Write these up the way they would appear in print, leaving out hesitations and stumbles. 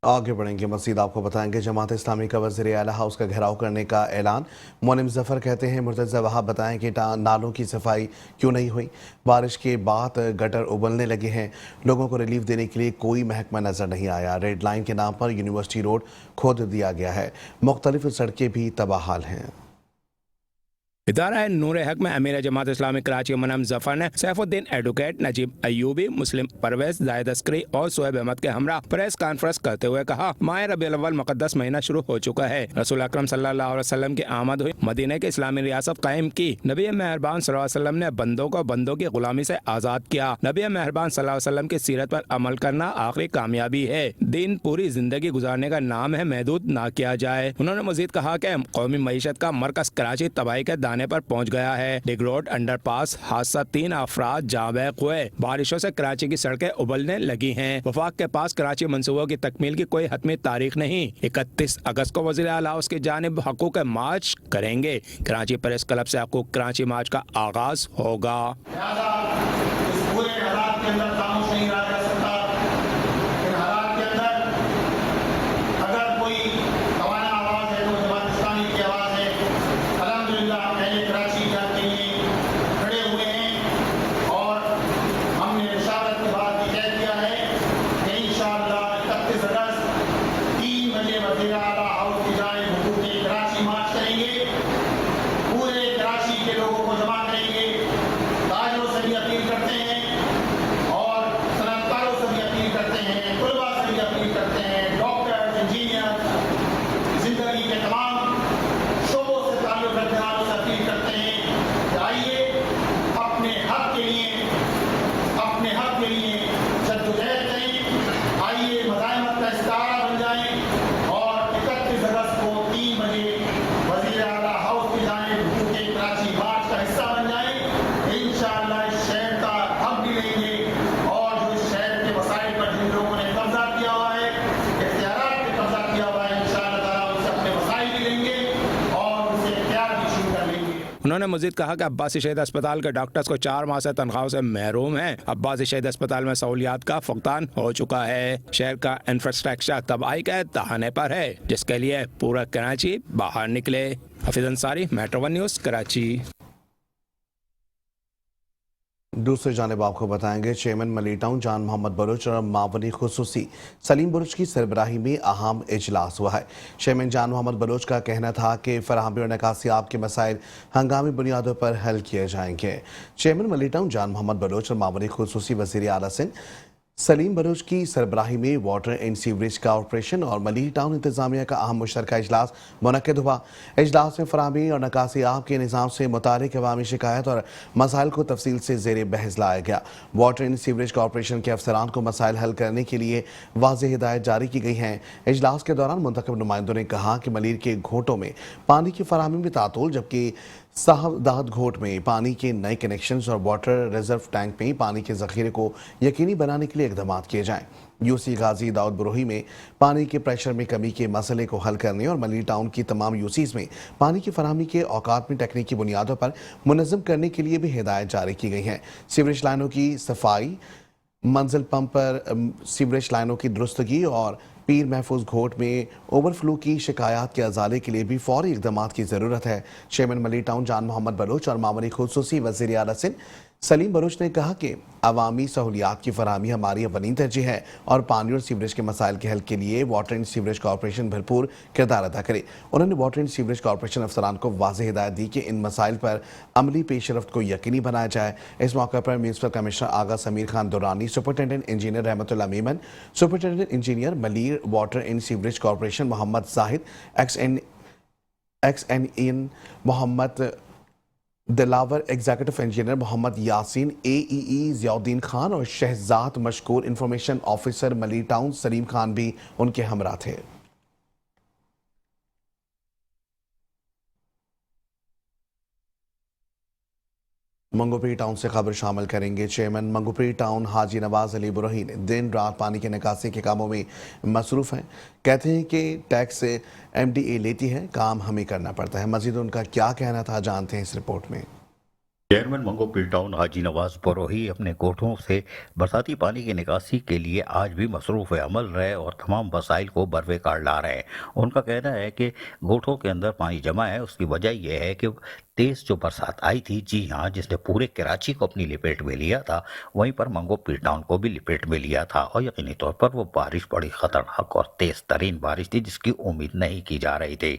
आगे बढ़ेंगे मज़ीद आपको बताएंगे जमात इस्लामी का वज़ीर आला हाउस का घेराव करने का ऐलान। मोनिम ज़फ़र कहते हैं मुर्तज़ा वहाब बताएं कि नालों की सफाई क्यों नहीं हुई। बारिश के बाद गटर उबलने लगे हैं। लोगों को रिलीफ देने के लिए कोई महकमा नज़र नहीं आया। रेड लाइन के नाम पर यूनिवर्सिटी रोड खोद दिया गया है। मुख्तलिफ सड़कें भी तबाहाल हैं। इदारा नूर हक में अमीर जमात इस्लामी कराची मोनिम ज़फ़र ने सैफुद्दीन एडवोकेट, नजीब अयूबी, मुस्लिम परवेज, जाहिद अस्करी और शोएब अहमद के हमरा प्रेस कॉन्फ्रेंस करते हुए कहा, माह रबीउल अव्वल मुक़द्दस महीना शुरू हो चुका है। रसूल अकरम सल्लल्लाहु अलैहि वसल्लम की आमद हुई, मदीने की इस्लामी रियासत कायम की। नबी मेहरबान सल्लल्लाहु अलैहि वसल्लम ने बंदों को बंदों की गुलामी से आज़ाद किया। नबी मेहरबान सल्लल्लाहु अलैहि वसल्लम की सीरत पर अमल करना आखिरी कामयाबी है। दिन पूरी जिंदगी गुजारने का नाम है, महदूद ना किया जाए। उन्होंने मजीद कहा कि कौमी मईशत का मरकज कराची तबाही के दाने पर पहुँच गया है। डिग रोड अंडरपास हादसा, 3 अफराद जाँ बहक हुए। बारिशों से कराची की सड़कें उबलने लगी हैं। वफाक के पास कराची मंसूबों की तकमील की कोई हतमी तारीख नहीं। 31 अगस्त को वज़ीर आला हाउस की जानिब हकूक़ मार्च करेंगे। कराची प्रेस क्लब से हकूक़ कराची मार्च का आगाज होगा। उन्होंने मजीद कहा कि अब्बासी शहीद अस्पताल के डॉक्टर्स को 4 माह से तनख्वाहों से महरूम हैं। अब्बासी शहीद अस्पताल में सहूलियात का फुकदान हो चुका है। शहर का इंफ्रास्ट्रक्चर तबाही के तहाने पर है, जिसके लिए पूरा कराची बाहर निकले। Hafeez Ansari, metro 1 news, Karachi. दूसरी जानिब आपको बताएंगे चेयरमैन मली टाउन जान मोहम्मद बलोच और मावनी खुसूसी सलीम बलोच की सरबराही में अहम इजलास हुआ है। चेयरमैन जान मोहम्मद बलोच का कहना था कि फराहमी और निकासियाब के मसाइल हंगामी बुनियादों पर हल किए जाएंगे। चेयरमैन मली टाउन जान मोहम्मद बलोच और मावनी खुसूसी वज़ीर आला सिंह सलीम बलोच की सरबराही में वाटर एंड सीवरेज कॉर्पोरेशन और मलीह टाउन इंतजामिया का अहम मुश्तरका इजलास मुनक्किद हुआ। इजलास में फराहमी और निकासियाब के निज़ाम से मुतालिक अवामी शिकायत और मसाइल को तफसील से ज़ेर बहस लाया गया। वाटर एंड सीवरेज कॉर्पोरेशन के अफसरान को मसाइल हल करने के लिए वाज़ेह हिदायत जारी की गई हैं। इजलास के दौरान मुंतखब नुमाइंदों ने कहा कि मलीर के घोटों में पानी की फराहमी में तातुल, जबकि साहबदाद घोट में पानी के नए कनेक्शंस और वाटर रिजर्व टैंक में पानी के जखीरे को यकीनी बनाने के लिए इक़दाम किए जाएं। यूसी गाजी दाऊद बरोही में पानी के प्रेशर में कमी के मसले को हल करने और मली टाउन की तमाम यूसीज में पानी की फराहमी के औकात में तकनीकी बुनियादों पर मुनज़्ज़म करने के लिए भी हिदायत जारी की गई हैं। सीवरेज लाइनों की सफाई, मंजिल पंप पर सीवरेज लाइनों की दुरुस्तगी और पीर महफूज घोट में ओवरफ्लो की शिकायत के अजाले के लिए भी फौरी इक़दाम की ज़रूरत है। चेयरमैन मली टाउन जान मोहम्मद बलोच और मामूनी खुसूसी वज़ीर आला सिंह सलीम बलोच ने कहा कि अवामी सहूलियात की फराहमी हमारी अवनी तरजीह है और पानी और सीवरेज के मसाइल के हल के लिए वाटर एंड सीवरेज कॉर्पोरेशन भरपूर किरदार अदा करे। उन्होंने वाटर एंड सीवरेज कॉर्पोरेशन अफसरान को वाज़ेह हिदायत दी कि इन मसाइल पर अमली पेशरफ्त को यकीनी बनाया जाए। इस मौके पर municipal commissioner Agha Sameer Khan Durrani, superintendent engineer Rahmatullah Memon, superintendent engineer Malir water and sewerage corporation Mohammad Zahid, X E N Mohammad Dilawar, executive engineer Mohammad Yasin, AEE Ziauddin Khan और Shahzad Mashkoor information officer Malir town Saleem Khan भी उनके हमरा थे। मंगोपरी टाउन से खबर शामिल करेंगे। चेयरमैन मंगोपरी टाउन हाजी नवाज अली बुरही ने दिन रात पानी के निकासी के कामों में मसरूफ़ हैं। कहते हैं कि टैक्स से MDA लेती है, काम हमें करना पड़ता है। मजीद उनका क्या कहना था, जानते हैं इस रिपोर्ट में। चेयरमैन मंगो पीर टाउन हाजी नवाज बरोही अपने गोठों से बरसाती पानी की निकासी के लिए आज भी मसरूफ़ अमल रहे और तमाम वसाइल को बरवेकार ला रहे हैं। उनका कहना है कि गोठों के अंदर पानी जमा है, उसकी वजह यह है कि तेज जो बरसात आई थी, जी हाँ, जिसने पूरे कराची को अपनी लपेट में लिया था, वहीं पर मंगो पीर टाउन को भी लपेट में लिया था और यकीनी तौर पर वो बारिश बड़ी खतरनाक और तेज तरीन बारिश थी जिसकी उम्मीद नहीं की जा रही थी।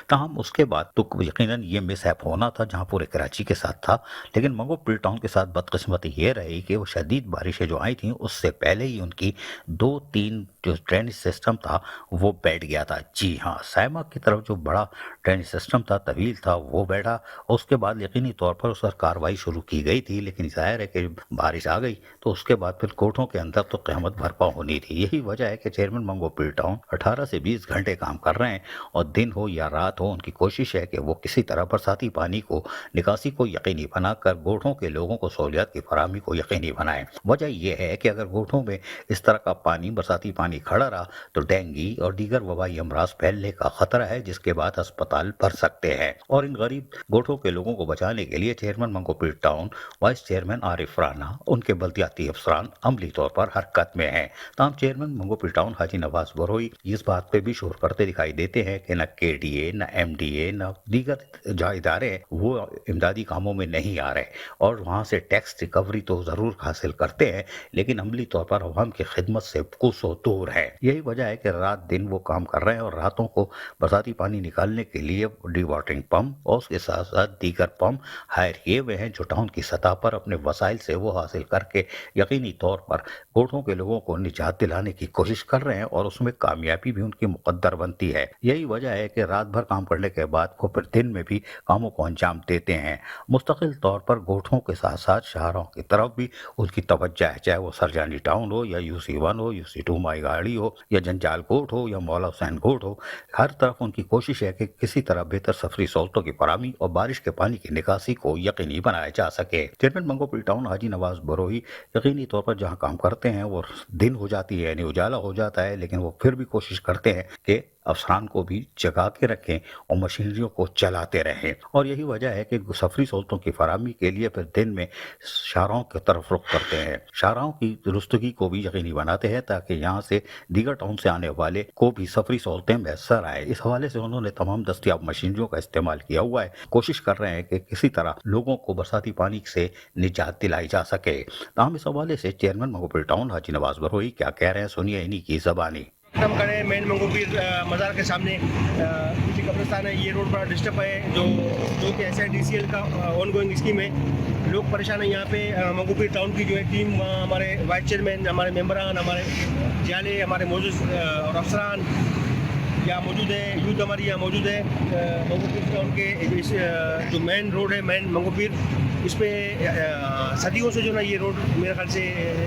ताहम उसके बाद तो यकीनन ये मिसहैप होना था जहाँ पूरे कराची के साथ था, लेकिन मंगो पीर टाउन के साथ बदकिस्मती ये रही कि वो शदीद बारिशें जो आई थी उससे पहले ही उनकी 2-3 जो ड्रेनेज सिस्टम था वो बैठ गया था। जी हाँ, साइमा की तरफ जो बड़ा ड्रेनेज सिस्टम था, तवील था, वो बैठा और उसके बाद यकीनी तौर पर उस पर कार्रवाई शुरू की गई थी, लेकिन जाहिर है कि बारिश आ गई तो उसके बाद फिर कोर्टों के अंदर तो क़यामत बरपा होनी थी। यही वजह है कि चेयरमैन मंगो पीर टाउन 18 से 20 घंटे काम कर रहे हैं और दिन हो या रात हो उनकी कोशिश है कि वो किसी तरह बरसाती पानी को निकासी को यकीनी बनाकर गोठों के लोगों को सहूलियत की फराहमी को यकीनी बनाएं। वजह यह है कि अगर गोठों में इस तरह का पानी, बरसाती पानी खड़ा रहा तो डेंगू और दीगर वबाई अमराज फैलने का खतरा है, जिसके बाद अस्पताल भर सकते हैं। और इन गरीब गोठों के लोगों को बचाने के लिए चेयरमैन मंगो पीर town, vice chairman Arif Rana, उनके बल्दियाती अफसरान अमली तौर पर हरकत में हैं। तमाम चेयरमैन मंगो पीर टाउन हाजी नवाज बरोही इस बात पे भी शोर करते दिखाई देते हैं कि न KDA, न MDA, न दीगर जो इदारे वो इमदादी कामों में नहीं आ रहे और वहाँ से टैक्स रिकवरी तो ज़रूर हासिल करते हैं, लेकिन अमली तौर पर अवाम की खिदमत से कोसों दूर है। यही वजह है कि रात दिन वो काम कर रहे हैं और रातों को बरसाती पानी निकालने के लिए डी वाटरिंग पम्प और उसके साथ साथ दीगर पम्प हायर किए हुए हैं जो टाउन की सतह पर अपने वसाइल से वो हासिल करके यकीनी तौर पर गोठों के लोगों को निजात दिलाने की कोशिश कर रहे हैं और उसमें कामयाबी भी उनकी मुकद्दर बनती है। यही वजह है कि रात भर काम करने के बाद वो फिर दिन में भी कामों को अंजाम देते हैं। मुस्तकिल तौर पर गोठों के साथ साथ शहरों की तरफ भी उनकी तवज्जो है, चाहे वो सरजानी टाउन हो या UC1 हो, UC2 माईगाड़ी हो या जंजाल कोट हो या मौला हुसैन कोट हो, हर तरफ उनकी कोशिश है कि किसी तरह बेहतर सफरी सहूलतों की फराहमी और बारिश के पानी की निकासी को यकीनी बनाया जा सके। चेयरमैन मंगो पीर टाउन हाजी नवाज बरोही यकीनी तौर पर जहाँ काम करते हैं वो दिन हो जाती है, यानी उजाला हो जाता है, लेकिन वो फिर भी कोशिश करते हैं कि अफसरान को भी जगा के रखें और मशीनरियों को चलाते रहें। और यही वजह है कि सफरी सहूलतों की फराहमी के लिए फिर दिन में शाहराहों की तरफ रुख करते हैं, शाहराहों की दुरुस्तगी को भी यकीनी बनाते हैं ताकि यहाँ से दीगर टाउन से आने वाले को भी सफरी सहूलतें मैसर आए। इस हवाले से उन्होंने तमाम दस्तियाब मशीनरियों का इस्तेमाल किया हुआ है। कोशिश कर रहे हैं कि किसी तरह लोगों को बरसाती पानी से निजात दिलाई जा सके। ताहम इस हवाले से चेयरमैन मंगो पीर टाउन हाजी नवाज बरोही क्या कह रहे हैं, सुनिए इन्हीं की ज़बानी। हम खड़े मेन मंगो पीर मज़ार के सामने, पीछे कब्रिस्तान है। ये रोड बड़ा डिस्टर्ब है जो कि SIDCL का ऑन गोइंग स्कीम है। लोग परेशान हैं यहाँ पे। मंगो पीर टाउन की जो है टीम, हमारे वाइस चेयरमैन, हमारे मेंबरान, हमारे जाले, हमारे मौजूद और अफसरान यहाँ मौजूद है, यूथ हमारी यहाँ मौजूद है। मंगो पीर टाउन के जो मेन रोड है, मेन मंगो पीर, इस पर सदियों से जो ना ये रोड मेरे ख्याल से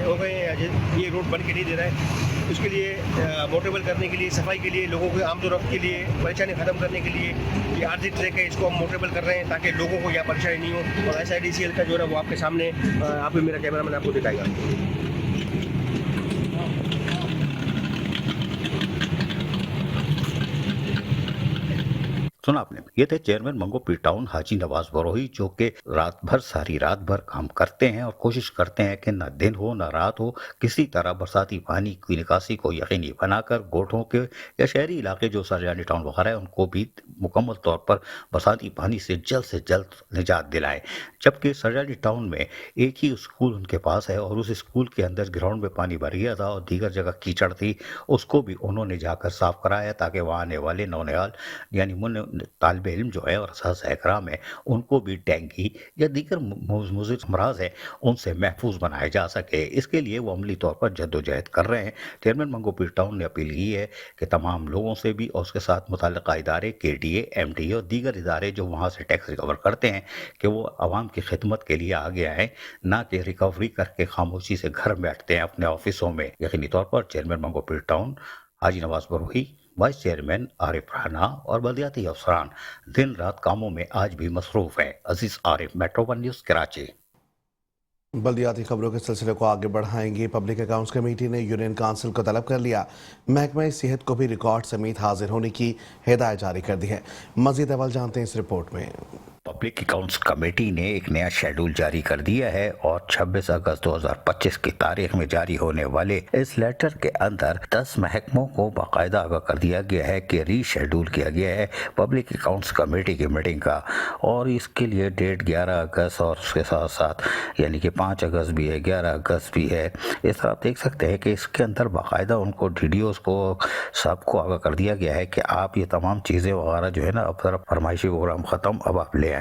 हो गए हैं, ये रोड बन के नहीं दे रहा है। उसके लिए मोटेबल करने के लिए, सफाई के लिए, लोगों के आमदोरफ्त के लिए, परेशानी ख़त्म करने के लिए ये आर्थिक ट्रैक है, इसको हम मोटेबल कर रहे हैं ताकि लोगों को यहाँ परेशानी नहीं हो। और SIDCL का जो है वो आपके सामने, आप भी मेरा कैमरामैन आपको दिखाएगा। सुना आपने, ये थे चेयरमैन मंगो पीर टाउन हाजी नवाज बरोही जो कि रात भर, सारी रात भर काम करते हैं और कोशिश करते हैं कि न दिन हो न रात हो, किसी तरह बरसाती पानी की निकासी को यकीनी बनाकर गोठों के या शहरी इलाके जो सरजानी टाउन वगैरह है उनको भी मुकम्मल तौर पर बरसाती पानी से जल्द निजात दिलाएं। जबकि सरजानी टाउन में एक ही स्कूल उनके पास है और उस स्कूल के अंदर ग्राउंड में पानी भर गया था और दीगर जगह कीचड़ थी, उसको भी उन्होंने जाकर साफ कराया ताकि वहाँ आने वाले नौनिहाल यानी तालिब इल्म जो है और असातिज़ा है उनको भी डेंगू या दीगर मुज़र अमराज है उनसे महफूज बनाया जा सके। इसके लिए वो अमली तौर पर जद्दोजहद कर रहे हैं। चेयरमैन मंगो पीर टाउन ने अपील की है कि तमाम लोगों से भी और उसके साथ मुतल्लिक़ा इदारे KDA, MDA और दीगर इदारे जो वहाँ से टैक्स रिकवर करते हैं कि वो आवाम की खिदमत के लिए आगे आए, ना कि रिकवरी करके खामोशी से घर बैठते हैं अपने ऑफिसों में। यकीनी तौर पर चेयरमैन मंगो पीर टाउन हाजी नवाज बरोही, वाइस चेयरमैन आरिफ राना और बल्दियाती अफसरान दिन रात कामों में आज भी मसरूफ हैं। Aziz Arif, metro 1 news, Karachi. बल्दियाती खबरों के सिलसिले को आगे बढ़ाएंगे। पब्लिक अकाउंट्स कमेटी ने यूनियन काउंसिल को तलब कर लिया, महकमा सेहत को भी रिकॉर्ड समेत हाजिर होने की हिदायत जारी कर दी है। मजीद अहवाल जानते हैं इस रिपोर्ट में। पब्लिक अकाउंट्स कमेटी ने एक नया शेड्यूल जारी कर दिया है और 26 अगस्त 2025 की तारीख में जारी होने वाले इस लेटर के अंदर 10 महकमों को बाकायदा आगाह कर दिया गया है कि रीशेड्यूल किया गया है पब्लिक अकाउंट्स कमेटी की मीटिंग का, और इसके लिए डेट 11 अगस्त और उसके साथ साथ यानी कि 5 अगस्त भी है, 11 अगस्त भी है। इस तरह आप देख सकते हैं कि इसके अंदर बाकायदा उनको DDOs को सबको आगाह कर दिया गया है कि आप ये तमाम चीज़ें वगैरह जो है ना, अब तरफ फरमाइशी प्रोग्राम ख़त्म, अब आप ले आए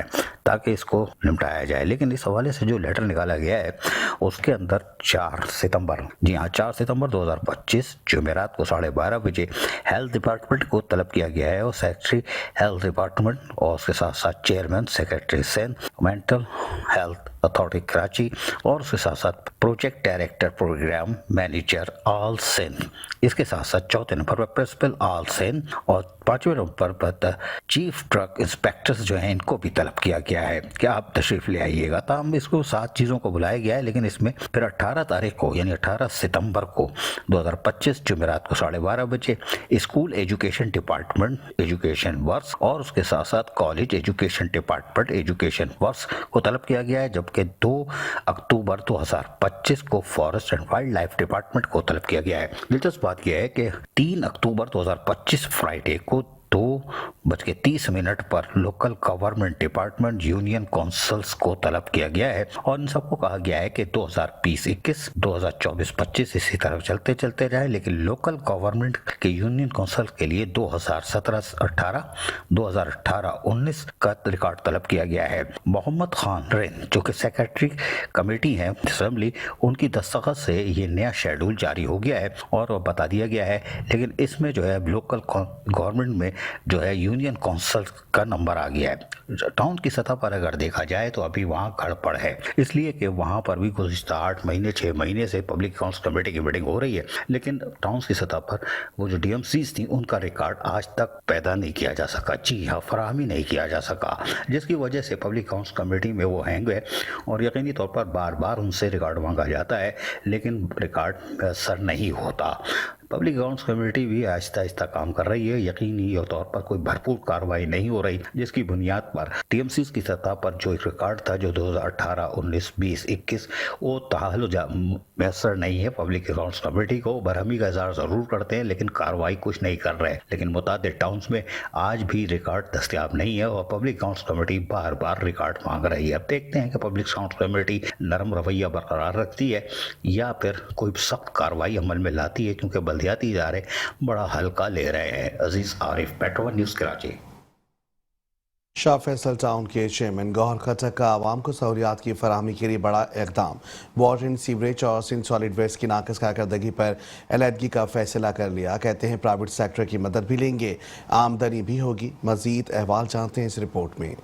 ताकि इसको निपटाया जाए। लेकिन इस हवाले से जो लेटर निकाला गया है उसके अंदर 4 सितंबर 2025 जुमेरात को 12:30 बजे हेल्थ डिपार्टमेंट को तलब किया गया है और सेक्रेटरी हेल्थ डिपार्टमेंट और उसके साथ साथ chairman secretary Sindh, mental health authority Karachi और उसके साथ साथ project director programme manager all Sindh, इसके साथ साथ चौथे नंबर पर प्रिंसिपल ऑल सिंध और 5वें नंबर पर चीफ ड्रग इंस्पेक्टर्स जो हैं इनको भी तलब किया गया है कि आप तशरीफ ले आइएगा। तमाम इसको 7 चीज़ों को बुलाया गया है, लेकिन इसमें फिर 18 तारीख को यानी 18 सितंबर को 2025 जुमेरात को 12:30 बजे school education department education works और उसके साथ साथ college education department education works को तलब किया गया है, जबकि 2 अक्टूबर 2025 को forest and wild life department को तलब किया गया है। दिलचस्प बात यह है कि 3 अक्टूबर 2025 फ्राइडे को 2:30 पर local government department union councils को तलब किया गया है और इन सबको कहा गया है कि 2020-21, 2024-25 इसी तरफ चलते चलते जाए, लेकिन लोकल गवर्नमेंट के यूनियन काउंसिल के लिए 2017-18, 2018-19 का रिकॉर्ड तलब किया गया है। मोहम्मद खान रेन जो कि सेक्रेटरी कमेटी है असेंबली, उनकी दस्तखत से ये नया शेड्यूल जारी हो गया है और बता दिया गया है, लेकिन इसमें जो है लोकल गवर्नमेंट में जो है यूनियन काउंसिल का नंबर आ गया है। टाउन की सतह पर अगर देखा जाए तो अभी वहाँ गड़बड़ है, इसलिए कि वहाँ पर भी गुज़िश्ता 8 महीने 6 महीने से पब्लिक अकाउंट्स कमेटी की मीटिंग हो रही है, लेकिन टाउन की सतह पर वो जो DMCs थी उनका रिकॉर्ड आज तक पैदा नहीं किया जा सका। जी हाँ, फराहमी नहीं किया जा सका, जिसकी वजह से पब्लिक अकाउंट्स कमेटी में वो हैंग है और यकीनी तौर पर बार बार उनसे रिकॉर्ड मांगा जाता है, लेकिन रिकॉर्ड असर नहीं होता। पब्लिक अकाउंट्स कमेटी भी आहिस्ता आहिस्ता काम कर रही है, यकीनी तौर पर कोई भरपूर कार्रवाई नहीं हो रही, जिसकी बुनियाद पर TMCs की सतह पर जो एक रिकॉर्ड था जो 2018, 19, 20, 21 वो ताहल मैसर नहीं है। पब्लिक अकाउंट्स कमेटी को बरहमी का इज़हार ज़रूर करते हैं, लेकिन कार्रवाई कुछ नहीं कर रहे हैं। लेकिन मुतादिद टाउन्स में आज भी रिकॉर्ड दस्तयाब नहीं है और पब्लिक अकाउंट्स कमेटी बार बार रिकॉर्ड मांग रही है। अब देखते हैं कि पब्लिक अकाउंट्स कमेटी नरम रवैया बरकरार रखती है या फिर कोई सख्त कार्रवाई अमल में लाती है, क्योंकि बल्दियाती इदारे बड़ा हल्का ले रहे हैं। Aziz Arif, petrol news, Karachi. Shah Faisal town के चेयरमैन गौहर खटक का आवाम को सहूलियात की फराहमी के लिए बड़ा इकदाम। वाटर एंड सीवरेज और सिंध सॉलिड वेस्ट की नाकस कारकर्दगी पर अलहदगी का फैसला कर लिया। कहते हैं प्राइवेट सेक्टर की मदद भी लेंगे, आमदनी भी होगी। मजीद अहवाल जानते हैं इस रिपोर्ट में।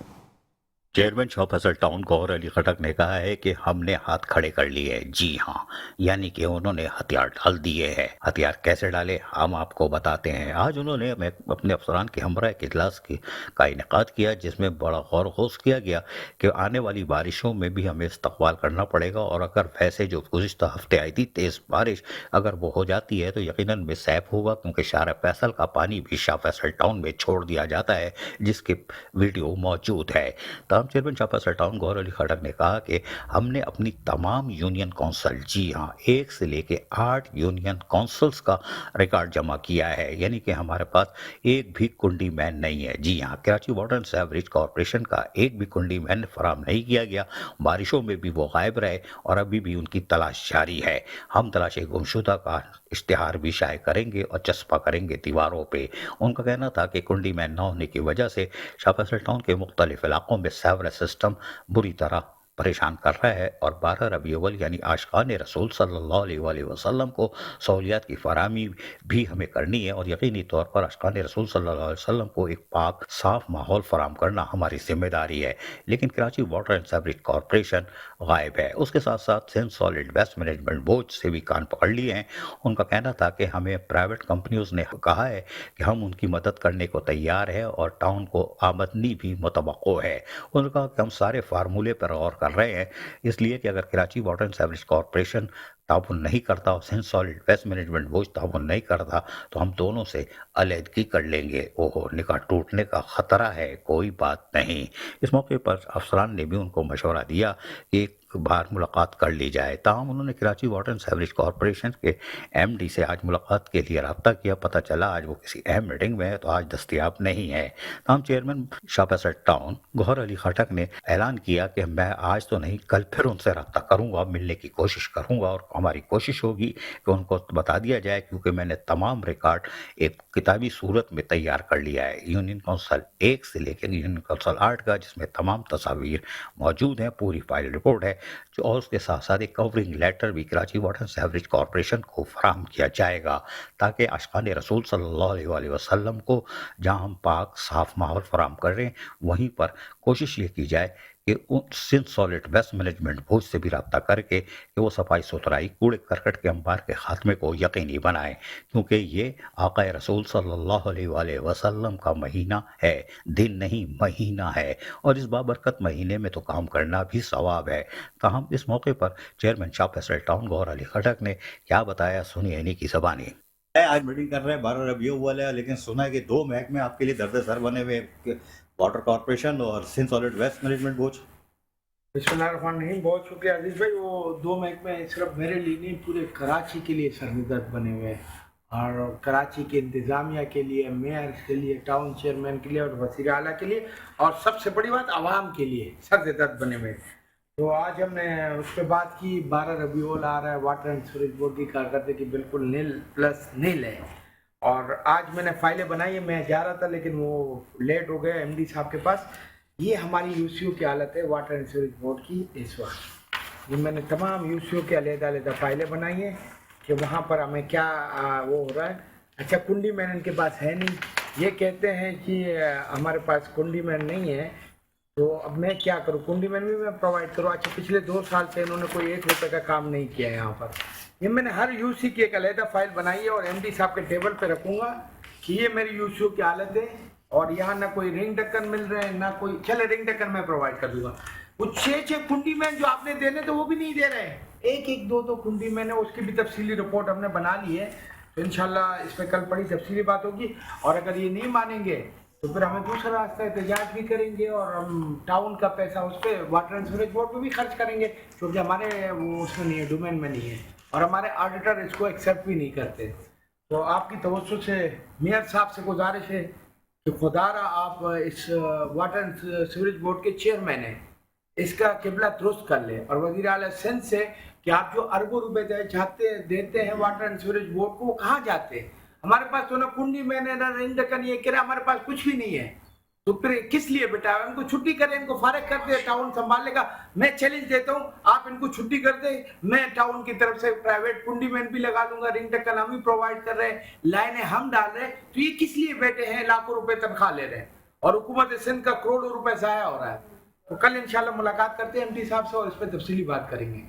चेयरमैन शाह फैसल टाउन गौहर अली खटक ने कहा है कि हमने हाथ खड़े कर लिए हैं। जी हाँ, यानी कि उन्होंने हथियार डाल दिए हैं। हथियार कैसे डाले हम आपको बताते हैं। आज उन्होंने अपने अफसरान के हमरा एक इजलास का इनेकाद किया, जिसमें बड़ा गौर खोज किया गया कि आने वाली बारिशों में भी हमें इस्तकबाल करना पड़ेगा, और अगर वैसे जो गुज़िश्ता हफ्ते आई थी तेज़ बारिश अगर वो हो जाती है तो यकीनन मिसहैप होगा, क्योंकि शाह फैसल का पानी भी शाह फैसल टाउन में छोड़ दिया जाता है, जिसकी वीडियो मौजूद है। चेयरमैन शाह फैसल टाउन गौहर अली खटक ने कहा कि हमने अपनी तमाम यूनियन काउंसिल, जी हाँ 1 से लेके 8 यूनियन काउंसिल्स का रिकॉर्ड जमा किया है, यानी कि हमारे पास एक भी कुंडी मैन नहीं है। जी हाँ, Karachi water and sewerage corporation का एक भी कुंडी मैन फराहम नहीं किया गया। बारिशों में भी वो गायब रहे और अभी भी उनकी तलाश जारी है। हम तलाश गुमशुदा का इश्तिहार भी शाये करेंगे और चस्पा करेंगे दीवारों पे। उनका कहना था कि कुंडी मैन न होने की वजह से शाह फैसल टाउन के मुख्तलिफ इलाकों में सीवरेज सिस्टम बुरी तरह परेशान कर रहा है और 12 रबी अव्वल यानी आशिकान रसूल सल्लल्लाहु अलैहि वसल्लम को सहूलियात की फराहमी भी हमें करनी है, और यकीनी तौर पर आशिकान रसूल सल्लल्लाहु अलैहि वसल्लम को एक पाक साफ माहौल फराहम करना हमारी जिम्मेदारी है। लेकिन Karachi water and sewerage corporation गायब है। उसके साथ साथ Sindh solid waste management board से भी कान पकड़ लिए हैं। उनका कहना था कि हमें प्राइवेट कंपनियों ने कहा है कि हम उनकी मदद करने को तैयार है और टाउन को आमदनी भी मुतवक्को है। उन्होंने कहा कि हम सारे फार्मूले पर गौर कर रहे हैं, इसलिए कि अगर Karachi water and sewerage corporation تعاون نہیں کرتا اور Sindh solid waste management board تعاون نہیں کرتا تو ہم دونوں سے علیحدگی کر لیں گے۔ اوہو، نکاح ٹوٹنے کا خطرہ ہے، کوئی بات نہیں۔ اس موقع پر افسران نے بھی ان کو مشورہ دیا کہ ایک بار ملاقات کر لی جائے، تاہم انہوں نے Karachi water and sewerage corporation کے ایم ڈی سے آج ملاقات کے لیے رابطہ کیا۔ پتہ چلا آج وہ کسی اہم میٹنگ میں ہے تو آج دستیاب نہیں ہے۔ تاہم چیئرمین شاپر سیٹ ٹاؤن گوہر علی خٹک نے اعلان کیا کہ میں آج تو نہیں، کل پھر ان سے رابطہ کروں گا، ملنے کی کوشش کروں گا، اور ہماری کوشش ہوگی کہ ان کو بتا دیا جائے، کیونکہ میں نے تمام ریکارڈ ایک کتابی صورت میں تیار کر لیا ہے، یونین کونسل 1 سے لے کے یونین کونسل 8 کا، جس میں تمام تصاویر موجود ہیں، پوری فائل رپورٹ ہے، اور اس کے ساتھ ساتھ ایک کورنگ لیٹر بھی Karachi water and sewerage corporation کو فراہم کیا جائے گا، تاکہ عاشقان رسول صلی اللہ علیہ وآلہ وسلم کو جہاں ہم پاک صاف ماحول فراہم کر رہے ہیں، وہیں پر کوشش یہ کی جائے کہ Sindh solid waste management board سے بھی رابطہ کر کے کہ وہ صفائی ستھرائی، کوڑے کرکٹ کے انبار کے خاتمے کو یقینی بنائیں، کیونکہ یہ آقا رسول صلی اللہ علیہ وآلہ وسلم کا مہینہ ہے، دن نہیں مہینہ ہے، اور اس بابرکت مہینے میں تو کام کرنا بھی ثواب ہے۔ تاہم اس موقع پر چیئرمین شاہ فیصل ٹاؤن گوہر علی خٹک نے کیا بتایا، سنیے انہی کی زبانی۔ آج میٹنگ کر رہے ہیں 12 ربیع الاول ہے، لیکن سنا ہے کہ 2 محکمے آپ کے لیے درد سر بنے ہوئے، واٹر کارپوریشن اور Sindh solid waste management board. بسم اللہ الرحمن الرحیم۔ بہت شکریہ عزیز بھائی۔ وہ 2 محکمے صرف میرے لیے نہیں، پورے کراچی کے لیے سر درد بنے ہوئے ہیں، اور کراچی کے انتظامیہ کے لیے، میئر کے لیے، ٹاؤن چیئرمین کے لیے، اور وزیر اعلیٰ کے لیے، اور سب سے بڑی بات عوام کے لیے سر درد بنے ہوئے۔ تو آج ہم نے اس پہ بات کی، 12 ربیع الاول آ رہا ہے، واٹر اینڈ سیوریج بورڈ کی کارکردگی بالکل نل ہے، اور آج میں نے فائلیں بنائی ہیں، میں جا رہا تھا لیکن وہ لیٹ ہو گیا ایم ڈی صاحب کے پاس۔ یہ ہماری یو سی او کی حالت ہے واٹر اینڈ سیوریج بورڈ کی اس وقت۔ یہ میں نے تمام یو سی او کے علیحدہ فائلیں بنائی ہیں کہ وہاں پر ہمیں کیا وہ ہو رہا ہے۔ اچھا، کنڈی مین ان کے پاس ہے نہیں، یہ کہتے ہیں کہ ہمارے پاس کنڈی مین نہیں ہے، تو اب میں کیا کروں، کنڈی مین بھی میں پرووائڈ کروں۔ اچھا، پچھلے 2 سال سے انہوں نے کوئی 1 روپے کا کام نہیں کیا ہے یہاں پر۔ یہ میں نے ہر یو سی کی ایک علیحدہ فائل بنائی ہے اور ایم ڈی صاحب کے ٹیبل پہ رکھوں گا کہ یہ میری یو سی او کی حالت ہے، اور یہاں نہ کوئی رنگ ڈھکن مل رہے ہیں، نہ کوئی، چلے رنگ ڈھکن میں پرووائڈ کر دوں گا۔ وہ 6 کنڈی مین جو آپ نے دینے تو وہ بھی نہیں دے رہے ہیں، 1-2 کنڈی مین ہے، اس کی بھی تفصیلی رپورٹ ہم نے بنا لی ہے، تو انشاءاللہ اس پہ کل بڑی تفصیلی بات ہوگی، اور اگر یہ نہیں مانیں گے تو پھر ہمیں دوسرا راستہ احتجاج بھی کریں گے، اور ہم ٹاؤن کا پیسہ اس پہ واٹر اینڈ سیوریج بورڈ پہ بھی خرچ کریں گے، کیونکہ ہمارے اس میں نہیں ہے، ڈومین میں نہیں ہے، اور ہمارے آڈیٹر اس کو ایکسیپٹ بھی نہیں کرتے۔ تو آپ کی توجہ سے میئر صاحب سے گزارش ہے کہ خدا را آپ اس واٹر اینڈ سیوریج بورڈ کے چیئرمین ہیں، اس کا قبلہ درست کر لیں، اور وزیر اعلیٰ سندھ سے کہ آپ جو اربوں روپے دیتے ہیں واٹر اینڈ سیوریج بورڈ کو، وہ کہاں جاتے ہیں؟ ہمارے پاس تو نہ کنڈی میں نے نہ رنگ ڈھکن، یہ کرا، ہمارے پاس کچھ بھی نہیں ہے، تو پھر کس لیے بیٹا؟ ان کو چھٹی کریں، ان کو فارغ کر دیں، ٹاؤن سنبھالنے کا۔ میں چیلنج دیتا ہوں، آپ ان کو چھٹی کر دیں، میں ٹاؤن کی طرف سے پرائیویٹ کنڈی مین بھی لگا دوں گا، رنگ ڈھکن ہم ہی پرووائڈ کر رہے ہیں، لائنیں ہم ڈال رہے ہیں، تو یہ کس لیے بیٹھے ہیں لاکھوں روپے تنخواہ لے رہے ہیں، اور حکومت سندھ کا کروڑوں روپے ضائع ہو رہا ہے؟ تو کل انشاءاللہ ملاقات کرتے ہیں ایم ڈی صاحب سے، اور اس پہ تفصیلی بات کریں گے۔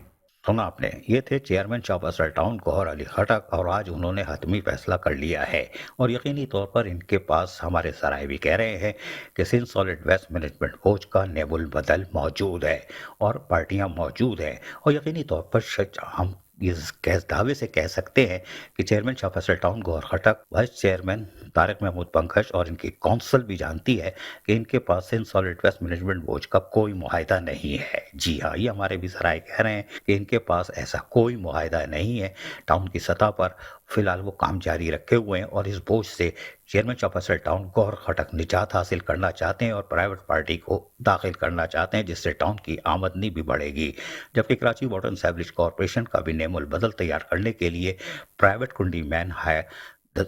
سنا آپ نے، یہ تھے چیئرمین شاہ فیصل ٹاؤن گوہر علی خٹک، اور آج انہوں نے حتمی فیصلہ کر لیا ہے، اور یقینی طور پر ان کے پاس ہمارے ذرائع بھی کہہ رہے ہیں کہ Sindh solid waste management board کا نیب البدل موجود ہے، اور پارٹیاں موجود ہیں، اور یقینی طور پر ہم اس دعوے سے کہہ سکتے ہیں کہ چیئرمین شاہ فیصل ٹاؤن گوہر خٹک، وائس چیئرمین طارق محمود پنکھش اور ان کی کونسل بھی جانتی ہے کہ ان کے پاس Sindh solid waste management board کا کوئی معاہدہ نہیں ہے۔ جی ہاں، یہ ہمارے بھی ذرائع کہہ رہے ہیں کہ ان کے پاس ایسا کوئی معاہدہ نہیں ہے۔ ٹاؤن کی سطح پر فی الحال وہ کام جاری رکھے ہوئے ہیں، اور اس بوجھ سے چیئرمین شاہ فیصل ٹاؤن گوہر خٹک نجات حاصل کرنا چاہتے ہیں اور پرائیویٹ پارٹی کو داخل کرنا چاہتے ہیں، جس سے ٹاؤن کی آمدنی بھی بڑھے گی، جبکہ Karachi water and sewerage corporation کا بھی نیم البدل تیار کرنے کے لیے پرائیویٹ کنڈی مین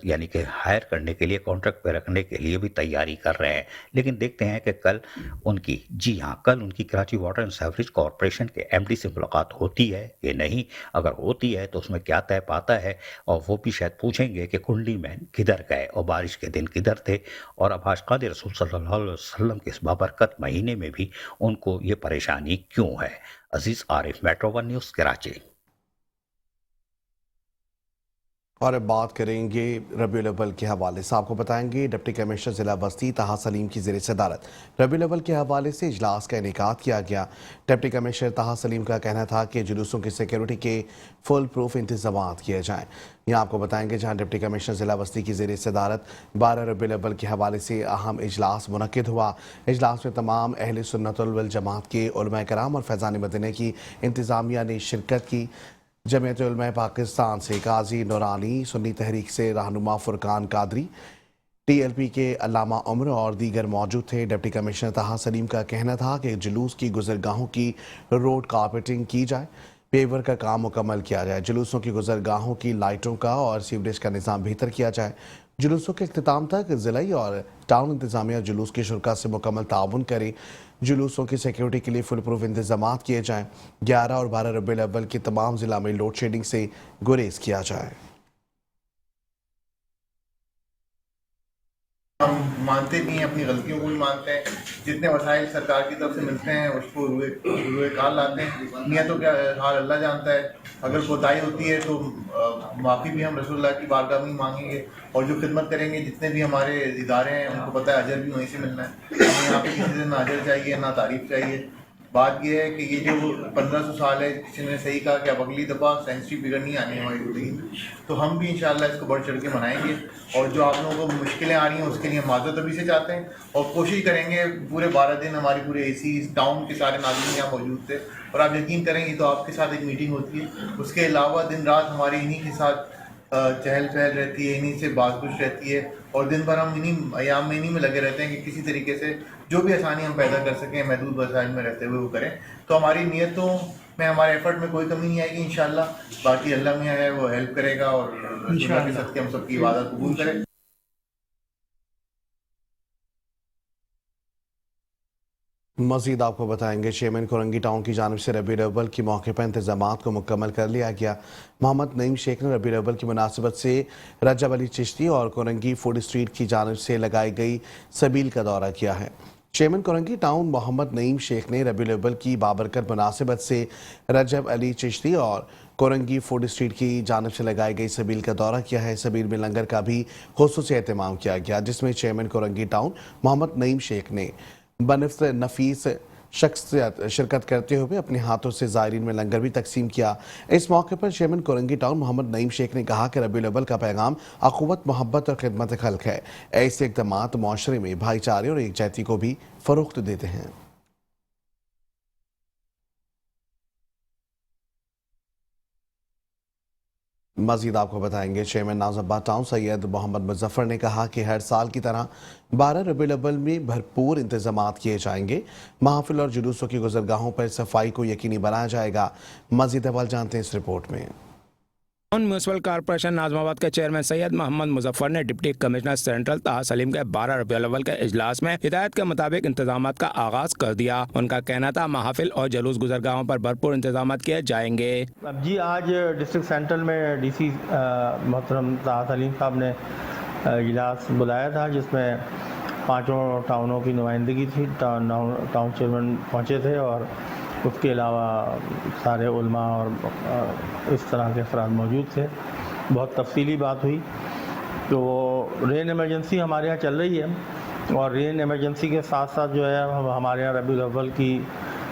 یعنی کہ ہائر کرنے کے لیے، کانٹریکٹ پہ رکھنے کے لیے بھی تیاری کر رہے ہیں۔ لیکن دیکھتے ہیں کہ کل ان کی، جی ہاں، کل ان کی Karachi water and sewerage corporation کے ایم ڈی سے ملاقات ہوتی ہے کہ نہیں۔ اگر ہوتی ہے تو اس میں کیا طے پاتا ہے، اور وہ بھی شاید پوچھیں گے کہ کنڈی مین کدھر گئے اور بارش کے دن کدھر تھے، اور اب عاشقان رسول صلی اللہ علیہ وسلم کے اس بابرکت مہینے میں بھی ان کو یہ پریشانی کیوں ہے۔ عزیز عارف، میٹرو 1 نیوز، کراچی۔ और अब बात करेंगे रबीउल अव्वल के हवाले से। आपको बताएंगे डिप्टी कमिश्नर जिला बस्ती ताहा सलीम की ज़ेर सदारत रबीउल अव्वल के हवाले से इजलास का इनेकाद किया गया। डिप्टी कमिश्नर ताहा सलीम का कहना था कि जुलूसों की सिक्योरिटी के फुल प्रूफ इंतजाम किए जाएं। यहाँ आपको बताएंगे जहाँ डिप्टी कमिश्नर जिला बस्ती की ज़ेर सदारत 12 रबीउल अव्वल के हवाले से अहम इजलास मुनक्किद हुआ। इजलास में तमाम अहले सुन्नतुल वल जमात के उलमा कराम और फैज़ान मदीने की इंतज़ामिया ने शिरकत की। जमीयत उलमा पाकिस्तान से काजी नूरानी, सुन्नी तहरीक से रहनुमा फुरकान कादरी, TLP के अल्लामा उमर और दीगर मौजूद थे। डिप्टी कमिश्नर ताहा सलीम का कहना था कि जुलूस की गुजरगाहों की रोड कारपेटिंग की जाए, पेवर का काम मुकम्मल किया जाए, जुलूसों की गुजरगाहों की लाइटों का और सीवरेज का निज़ाम बेहतर किया जाए। जुलूसों के इख्तिताम तक ज़िलाई और टाउन इंतज़ामिया जुलूस की शुरा से मुकम्मल ताउन करें। जुलूसों की सिक्योरिटी के लिए फुल प्रूफ इंतजाम किए जाएं। 11 और 12 रबीउल अव्वल की तमाम ज़िला में लोड शेडिंग से गुरेज किया जाए। हम मानते भी हैं, अपनी गलतियों को भी मानते हैं। जितने वसाइल सरकार की तरफ से मिलते हैं उसको रुए कार लाते हैं। नियतों का हाल अल्लाह जानता है। अगर कोताही होती है तो माफ़ी भी हम रसूलुल्लाह की बारगाह में मांगेंगे और जो खिदमत करेंगे, जितने भी हमारे इदारे हैं उनको पता है अजर भी वहीं से मिलना है। हमें यहाँ पे किसी से ना अजर चाहिए ना तारीफ़ चाहिए। बात यह है कि ये जो 1500 साल है, किसी ने सही कहा कि अब अगली दफ़ा सेंचुरी फिगर नहीं आनी हमारी ज़िंदगी में, तो हम भी इंशाअल्लाह इसको बढ़ चढ़ के मनाएंगे। और जो आप लोगों को मुश्किलें आ रही हैं उसके लिए माज़रत अभी से चाहते हैं और कोशिश करेंगे। पूरे 12 दिन हमारी पूरे AC टाउन के सारे नाज़रीन यहाँ मौजूद थे और आप यकीन करेंगे तो आपके साथ एक मीटिंग होती है। उसके अलावा दिन रात हमारी इन्हीं के साथ चहल पहल रहती है, इन्हीं से बातचीत रहती है और दिन भर हम इन्हीं अयाम में इन्हीं में लगे रहते हैं कि किसी तरीके से जो भी आसानी हम पैदा कर सकें महदूद वसाइल में रहते हुए वो करें। तो हमारी नीयतों में, हमारे एफर्ट में कोई कमी नहीं आएगी इंशाअल्लाह। बाकी अल्लाह में है वो हेल्प करेगा और इंशाअल्लाह के सदके हम सबकी इबादत कबूल करें। मज़ीद आपको बताएंगे चेयरमैन कोरंगी टाउन की जानिब से रबीउल अव्वल की मौके पर इंतजामात को मुकम्मल कर लिया गया। मोहम्मद नईम शेख ने रबीउल अव्वल की मुनासिबत से रजब अली चिश्ती और कोरंगी फूड स्ट्रीट की जानिब से लगाई गई सबील का दौरा किया है। चेयरमैन कोरंगी टाउन मोहम्मद नईम शेख ने रबीउल अव्वल की बाबरकत मुनासिबत से रजब अली चिश्ती और कोरंगी फूड स्ट्रीट की जानिब से लगाई गई सबील का दौरा किया है। सबील में लंगर का भी खुसूसी एहतमाम किया गया, जिसमें चेयरमैन कोरंगी टाउन मोहम्मद नईम शेख ने बनफ्स नफीस शख्सियत शिरकत करते हुए अपने हाथों से ज़ायरीन में लंगर भी तकसीम किया। इस मौके पर चेयरमैन कोरंगी टाउन मोहम्मद नईम शेख ने कहा कि रबीउल अव्वल का पैगाम अख़ुवत, मोहब्बत और खिदमत खल्क है। ऐसे इक़दामात माशरे में भाईचारे और एकजहती को भी फ़रोग़्त देते हैं। मज़ीद आपको बताएंगे चेयरमैन नाज़िबाद टाउन सैयद मोहम्मद मुज़फ़्फ़र ने कहा कि हर साल की तरह 12 रबीउल अव्वल में भरपूर इंतजामात किए जाएंगे। महफिल और जुलूसों की गुजरगाहों पर सफाई को यकीनी बनाया जाएगा। मज़ीद अहवाल जानते हैं इस रिपोर्ट में। म्यूनसिपल कॉर्पोरेशन नाज़िमाबाद के चेयरमैन सैयद मोहम्मद मुज़फ़्फ़र ने डिप्टी कमिश्नर सेंट्रल ताहा सलीम के 12 रबीउल अव्वल के इजलास में हिदायत के मुताबिक इंतजामात का आगाज कर दिया। उनका कहना था महफिल और जुलूस गुजरगाहों पर भरपूर इंतजाम किए जाएंगे। अब जी आज डिस्ट्रिक्ट सेंट्रल में DC मोहतरम ताहा सलीम साहब ने इजलास बुलाया था, जिसमें 5 टाउनों की नुमाइंदगी थी। टाउन चेयरमैन पहुँचे थे और उसके अलावा सारे उलमा और इस तरह के अफराद मौजूद थे। बहुत तफसीली बात हुई। तो रेन इमरजेंसी हमारे यहाँ चल रही है और रेन इमरजेंसी के साथ साथ जो है हमारे यहाँ रबीउल अव्वल की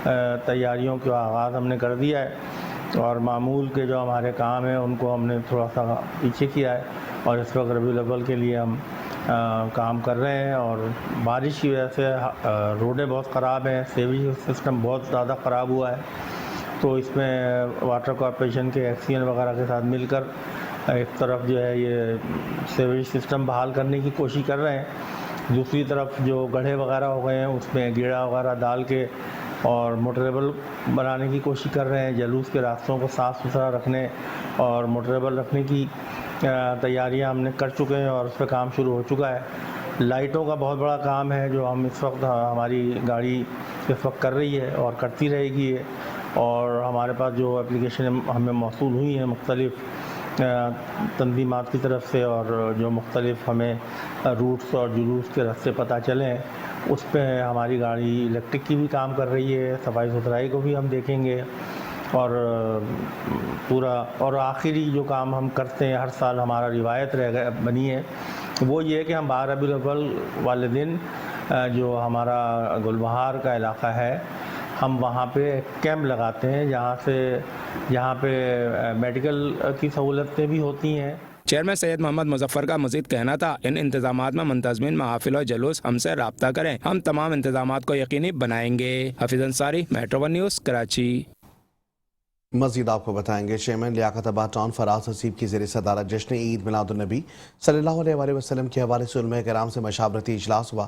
तैयारियों का आगाज़ हमने कर दिया है और मामूल के जो हमारे काम हैं उनको हमने थोड़ा सा पीछे किया है और इस वक्त रबीउल अव्वल के लिए हम काम कर रहे हैं। और बारिश की वजह से रोडें बहुत ख़राब हैं, सेवेज सिस्टम बहुत ज़्यादा ख़राब हुआ है। तो इसमें वाटर कॉरपोरेशन के एक्सीएन वगैरह के साथ मिलकर एक तरफ जो है ये सेवेज सिस्टम बहाल करने की कोशिश कर रहे हैं, दूसरी तरफ जो गड्ढे वगैरह हो गए हैं उसमें गेड़ा वगैरह डाल के और मोटरेबल बनाने की कोशिश कर रहे हैं। जलूस के रास्तों को साफ़ सुथरा रखने और मोटरेबल रखने की तैयारियां हमने कर चुके हैं और उस पर काम शुरू हो चुका है। लाइटों का बहुत बड़ा काम है जो हम इस वक्त हमारी गाड़ी इस वक्त कर रही है और करती रहेगी। और हमारे पास जो एप्लीकेशन हमें मौसूल हुई हैं मुख्तलिफ़ तंजीमात की तरफ से और जो मुख्तलिफ़ हमें रूट्स और जुलूस के रास्ते पता चले हैं, उस पर हमारी गाड़ी इलेक्ट्रिक की भी काम कर रही है। सफाई सुथराई को भी हम देखेंगे اور پورا اور آخری جو کام ہم کرتے ہیں ہر سال ہمارا روایت بنی ہے وہ یہ ہے کہ ہم 12 ربیع الاول والے دن جو ہمارا گلبہار کا علاقہ ہے ہم وہاں پہ کیمپ لگاتے ہیں جہاں پہ میڈیکل کی سہولتیں بھی ہوتی ہیں. چیئرمین سید محمد مظفر کا مزید کہنا تھا ان انتظامات میں منتظمین محافل و جلوس ہم سے رابطہ کریں, ہم تمام انتظامات کو یقینی بنائیں گے. Hafeez Ansari, metro one news, Karachi. مزید آپ کو بتائیں گے چیئرمین لیاقت آباد ٹاؤن فراز حسیب کی زیر صدارت جشن عید میلاد النبی صلی اللہ علیہ وآلہ وسلم کے حوالے سے علماء کرام سے مشاورتی اجلاس ہوا.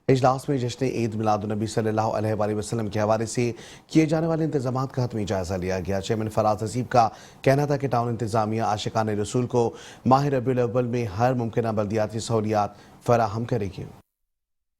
اجلاس میں جشن عید میلاد النبی صلی اللہ علیہ وآلہ وسلم کے حوالے سے کیے جانے والے انتظامات کا حتمی جائزہ لیا گیا. چیئرمین فراز حسیب کا کہنا تھا کہ ٹاؤن انتظامیہ عاشقان رسول کو ماہ ربیع الاول میں ہر ممکنہ بلدیاتی سہولیات فراہم کرے گی.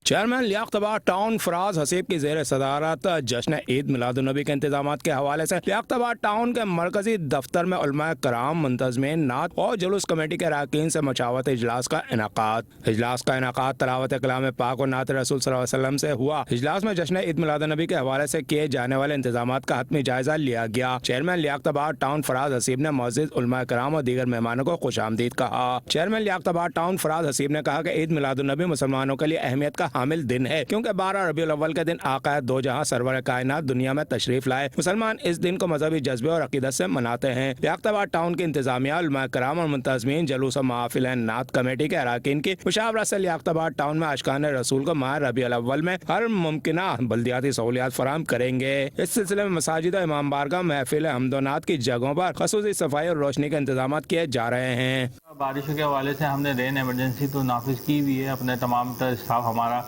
چیئرمین لیاقت آباد ٹاؤن فراز حسیب کی زیر صدارت جشن عید میلاد النبی کے انتظامات کے حوالے سے لیاقت آباد ٹاؤن کے مرکزی دفتر میں علماء کرام, منتظمین, نعت اور جلوس کمیٹی کے اراکین سے مشاورت اجلاس کا انعقاد. اجلاس کا انعقاد تلاوت کلام پاک اور نعت رسول صلی اللہ علیہ وسلم سے ہوا. اجلاس میں جشن عید میلاد النبی کے حوالے سے کیے جانے والے انتظامات کا حتمی جائزہ لیا گیا. چیئرمین لیاقت آباد ٹاؤن فراز حسیب نے معزز علماء کرام اور دیگر مہمانوں کو خوش آمدید کہا. چیئرمین لیاقت آباد ٹاؤن فراز حسیب نے کہا کہ عید میلاد النبی مسلمانوں کے لیے اہمیت کا حامل دن ہے کیونکہ 12 ربیع الاول کے دن آقا دو جہاں سرور کائنات دنیا میں تشریف لائے. مسلمان اس دن کو مذہبی جذبے اور عقیدت سے مناتے ہیں. لیاقت آباد ٹاؤن کی انتظامیہ, علماء کرام اور منتظمین جلوس و محافل نعت کمیٹی کے اراکین کی مشاورت سے لیاقت آباد ٹاؤن میں عاشقان رسول کو ماہ ربیع الاول میں ہر ممکنہ بلدیاتی سہولیات فراہم کریں گے. اس سلسلے میں مساجد و امام بارگاہ, محفل حمد و نعت کی جگہوں پر خصوصی صفائی اور روشنی کے انتظامات کیے جا رہے ہیں. بارشوں کے حوالے سے ہم نے رین ایمرجنسی تو نافذ کی ہوئی ہے. اپنے تمام تر اسٹاف ہمارا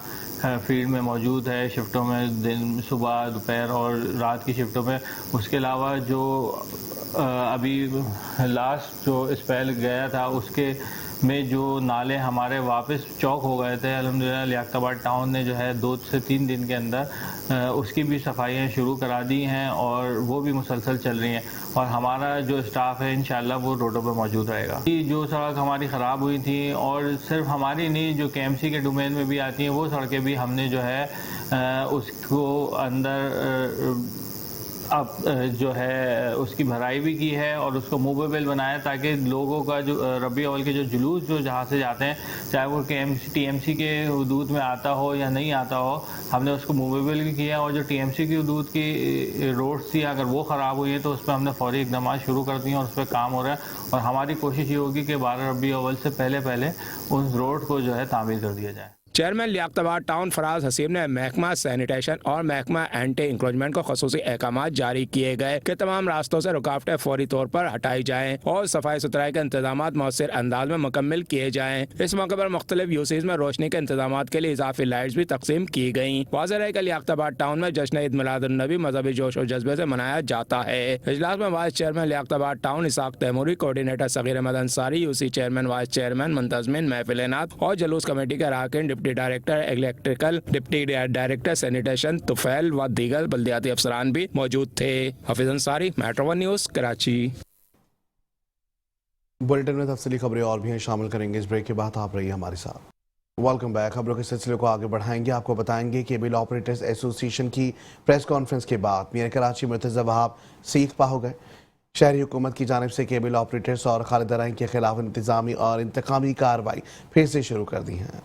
فیلڈ میں موجود ہے, شفٹوں میں, دن, صبح, دوپہر اور رات کی شفٹوں میں. اس کے علاوہ جو ابھی لاسٹ جو اسپیل گیا تھا اس کے میں جو نالے ہمارے واپس چوک ہو گئے تھے, الحمدللہ لیاقت آباد ٹاؤن نے جو ہے 2 سے 3 دن کے اندر اس کی بھی صفائیاں شروع کرا دی ہیں اور وہ بھی مسلسل چل رہی ہیں. اور ہمارا جو اسٹاف ہے انشاءاللہ وہ روڈوں پہ موجود رہے گا. جو سڑک ہماری خراب ہوئی تھی اور صرف ہماری نہیں, جو کے ایم سی کے ڈومین میں بھی آتی ہیں وہ سڑکیں بھی ہم نے جو ہے اس کو اندر اب جو ہے اس کی بھرائی بھی کی ہے اور اس کو موویبل بنایا تاکہ لوگوں کا جو ربیع اول کے جو جلوس جو جہاں سے جاتے ہیں, چاہے وہ ٹی ایم سی کے حدود میں آتا ہو یا نہیں آتا ہو, ہم نے اس کو موویبل بھی کیا. اور جو ٹی ایم سی کی حدود کی روڈس تھی اگر وہ خراب ہوئی ہیں تو اس پہ ہم نے فوری اقدامات شروع کر دیے اور اس پہ کام ہو رہا ہے. اور ہماری کوشش یہ ہوگی کہ 12 ربیع اول سے پہلے اس روڈ کو جو ہے تعمیر کر دیا جائے. چیئرمین لیاقت آباد ٹاؤن فراز حسیب نے محکمہ سینیٹیشن اور محکمہ اینٹی انکروچمنٹ کو خصوصی احکامات جاری کیے گئے کہ تمام راستوں سے رکاوٹیں فوری طور پر ہٹائی جائیں اور صفائی ستھرائی کے انتظامات مؤثر انداز میں مکمل کیے جائیں. اس موقع پر مختلف یوسیز میں روشنی کے انتظامات کے لیے اضافی لائٹس بھی تقسیم کی گئیں. واضح ہے کہ لیاقت آباد ٹاؤن میں جشن عید میلاد النبی مذہبی جوش و جذبے سے منایا جاتا ہے. اجلاس میں وائس چیئرمین لیاقت آباد ٹاؤن اسحاق Taimuri, coordinator Saghir Ahmed Ansari, U C chairman, vice chairman, منتظمین, محفل نعت اور جلوس کمیٹی کے اراکین, deputy director electrical, deputy director sanitation Tufail و دیگر بلدیاتی افسران بھی موجود تھے. Hafeez Ansari, metro one news, Karachi. Bulletin میں تفصیلی خبریں اور بھی ہیں, شامل کریں گے اس بریک کے بعد. آپ رہیے ہمارے ساتھ. Welcome back. خبروں کے سلسلے کو آگے بڑھائیں گے. آپ کو بتائیں گے کیبل آپریٹرز ایسوسی ایشن کی پریس کانفرنس کے بعد میئر کراچی مرتضی وہاب سیخ پا ہو گئے. شہری حکومت کی جانب سے کیبل آپریٹرز اور خالد رائن کے خلاف انتظامی اور انتقامی کارروائی پھر سے شروع کر دی ہیں.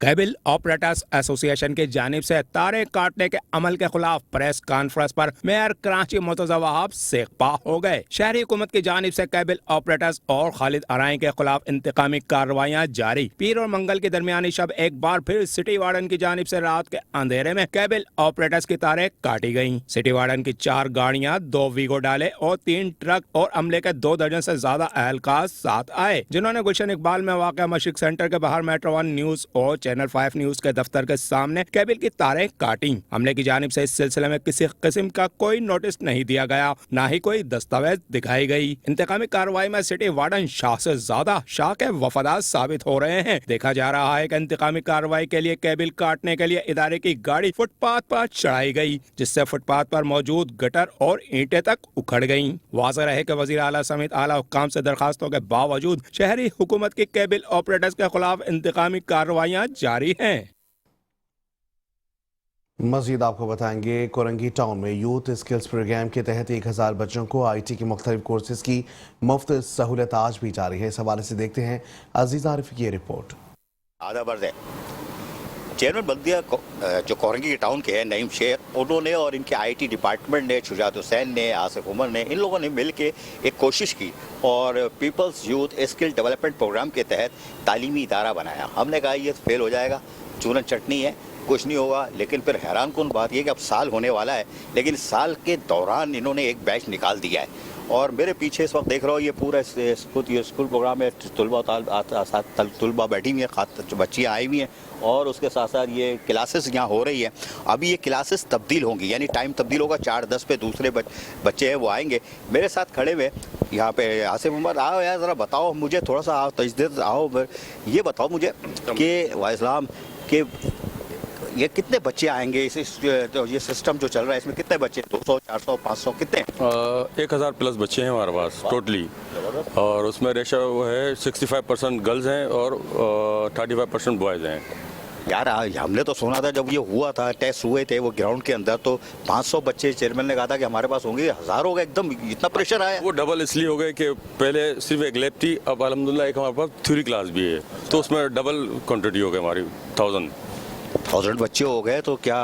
کیبل آپریٹرز ایسوسی ایشن کی جانب سے تاریں کاٹنے کے عمل کے خلاف پریس کانفرنس پر میئر کراچی مرتضی وہاب سیخ پا ہو گئے. شہری حکومت کی جانب سے کیبل آپریٹرز اور خالد ارائیں کے خلاف انتقامی کارروائیاں جاری. پیر اور منگل کی درمیانی شب ایک بار پھر سٹی وارڈن کی جانب سے رات کے اندھیرے میں کیبل آپریٹرز کی تاریں کاٹی گئیں. سٹی وارڈن کی 4 گاڑیاں, 2 ویگو ڈالے اور 3 ٹرک اور عملے کے 2 درجن سے زیادہ اہلکار ساتھ آئے, جنہوں نے گلشن اقبال میں واقع مشرق سینٹر کے باہر میٹرو ون نیوز اور چینل 5 نیوز کے دفتر کے سامنے کیبل کی تاریں کاٹیں. عملے کی جانب سے اس سلسلے میں کسی قسم کا کوئی نوٹس نہیں دیا گیا, نہ ہی کوئی دستاویز دکھائی گئی. انتقامی کارروائی میں سٹی وارڈن شاہ سے زیادہ شاہ کے وفادار ثابت ہو رہے ہیں. دیکھا جا رہا ہے کہ انتقامی کارروائی کے لیے کیبل کاٹنے کے لیے ادارے کی گاڑی فٹ پاتھ پر چڑھائی گئی, جس سے فٹ پاتھ پر موجود گٹر اور اینٹیں تک اکھڑ گئیں. واضح رہے کہ وزیر اعلیٰ سمیت اعلیٰ حکام سے درخواستوں کے باوجود شہری حکومت کی کیبل آپریٹرز کے خلاف انتقامی کارروائیاں جاری ہیں. मज़ीद आपको बताएंगे कोरंगी टाउन में यूथ स्किल्स प्रोग्राम के तहत 1000 बच्चों को IT के मुख्तलिफ कोर्सेज की मुफ्त सहूलत आज भी जारी है। इस हवाले से देखते हैं अजीज आरिफ की ये रिपोर्ट। आधा बर्द है चेयरमैन बल्दिया जो कोरंगी के टाउन के हैं नईम शेख, उन्होंने और इनके IT डिपार्टमेंट ने, शुजात हुसैन ने, आसिफ उमर ने, इन लोगों ने मिल के एक कोशिश की और People's youth skill development programme के तहत तालीमी इदारा बनाया। हमने कहा ये फेल हो जाएगा, चूरन चटनी है, कुछ नहीं होगा। लेकिन फिर हैरान कुन बात यह कि अब साल होने वाला है, लेकिन साल के दौरान इन्होंने एक बैच निकाल दिया है। और मेरे पीछे इस वक्त देख रहा हूँ ये पूरा स्कूल प्रोग्राम है। तुलबा बैठी हुई है, बच्चियाँ आई हुई हैं और उसके साथ साथ ये क्लासेस यहाँ हो रही है। अभी ये क्लासेस तब्दील होंगी, यानी टाइम तब्दील होगा। 4:10 पे दूसरे बच्चे हैं वो आएंगे। मेरे साथ खड़े हुए यहाँ पे आसिफ उमर, आओ यार ज़रा बताओ मुझे, थोड़ा सा तजदीद आओ, ये बताओ मुझे कि वाइस्लाम के ये कितने बच्चे आएंगे, ये सिस्टम जो चल रहा है इसमें कितने बच्चे, 200, 400, 500 कितने? 1000 प्लस बच्चे हैं हमारे पास टोटली, और उसमें रेशो है 65% गर्ल्स हैं और 35% बॉयज़ हैं। यार हमने तो सुना था जब ये हुआ था, टेस्ट हुए थे वो ग्राउंड के अंदर, तो 500 बच्चे चेयरमैन ने कहा था कि हमारे पास होंगे, 1000 हो गए। एकदम इतना प्रेशर आया। वो डबल इसलिए हो गए कि पहले सिर्फ एक लैब थी, अब अल्हम्दुलिल्लाह एक हमारे पास थ्योरी क्लास भी है, तो उसमें डबल क्वांटिटी हो गई हमारी 1000 बच्चे हो गए। तो क्या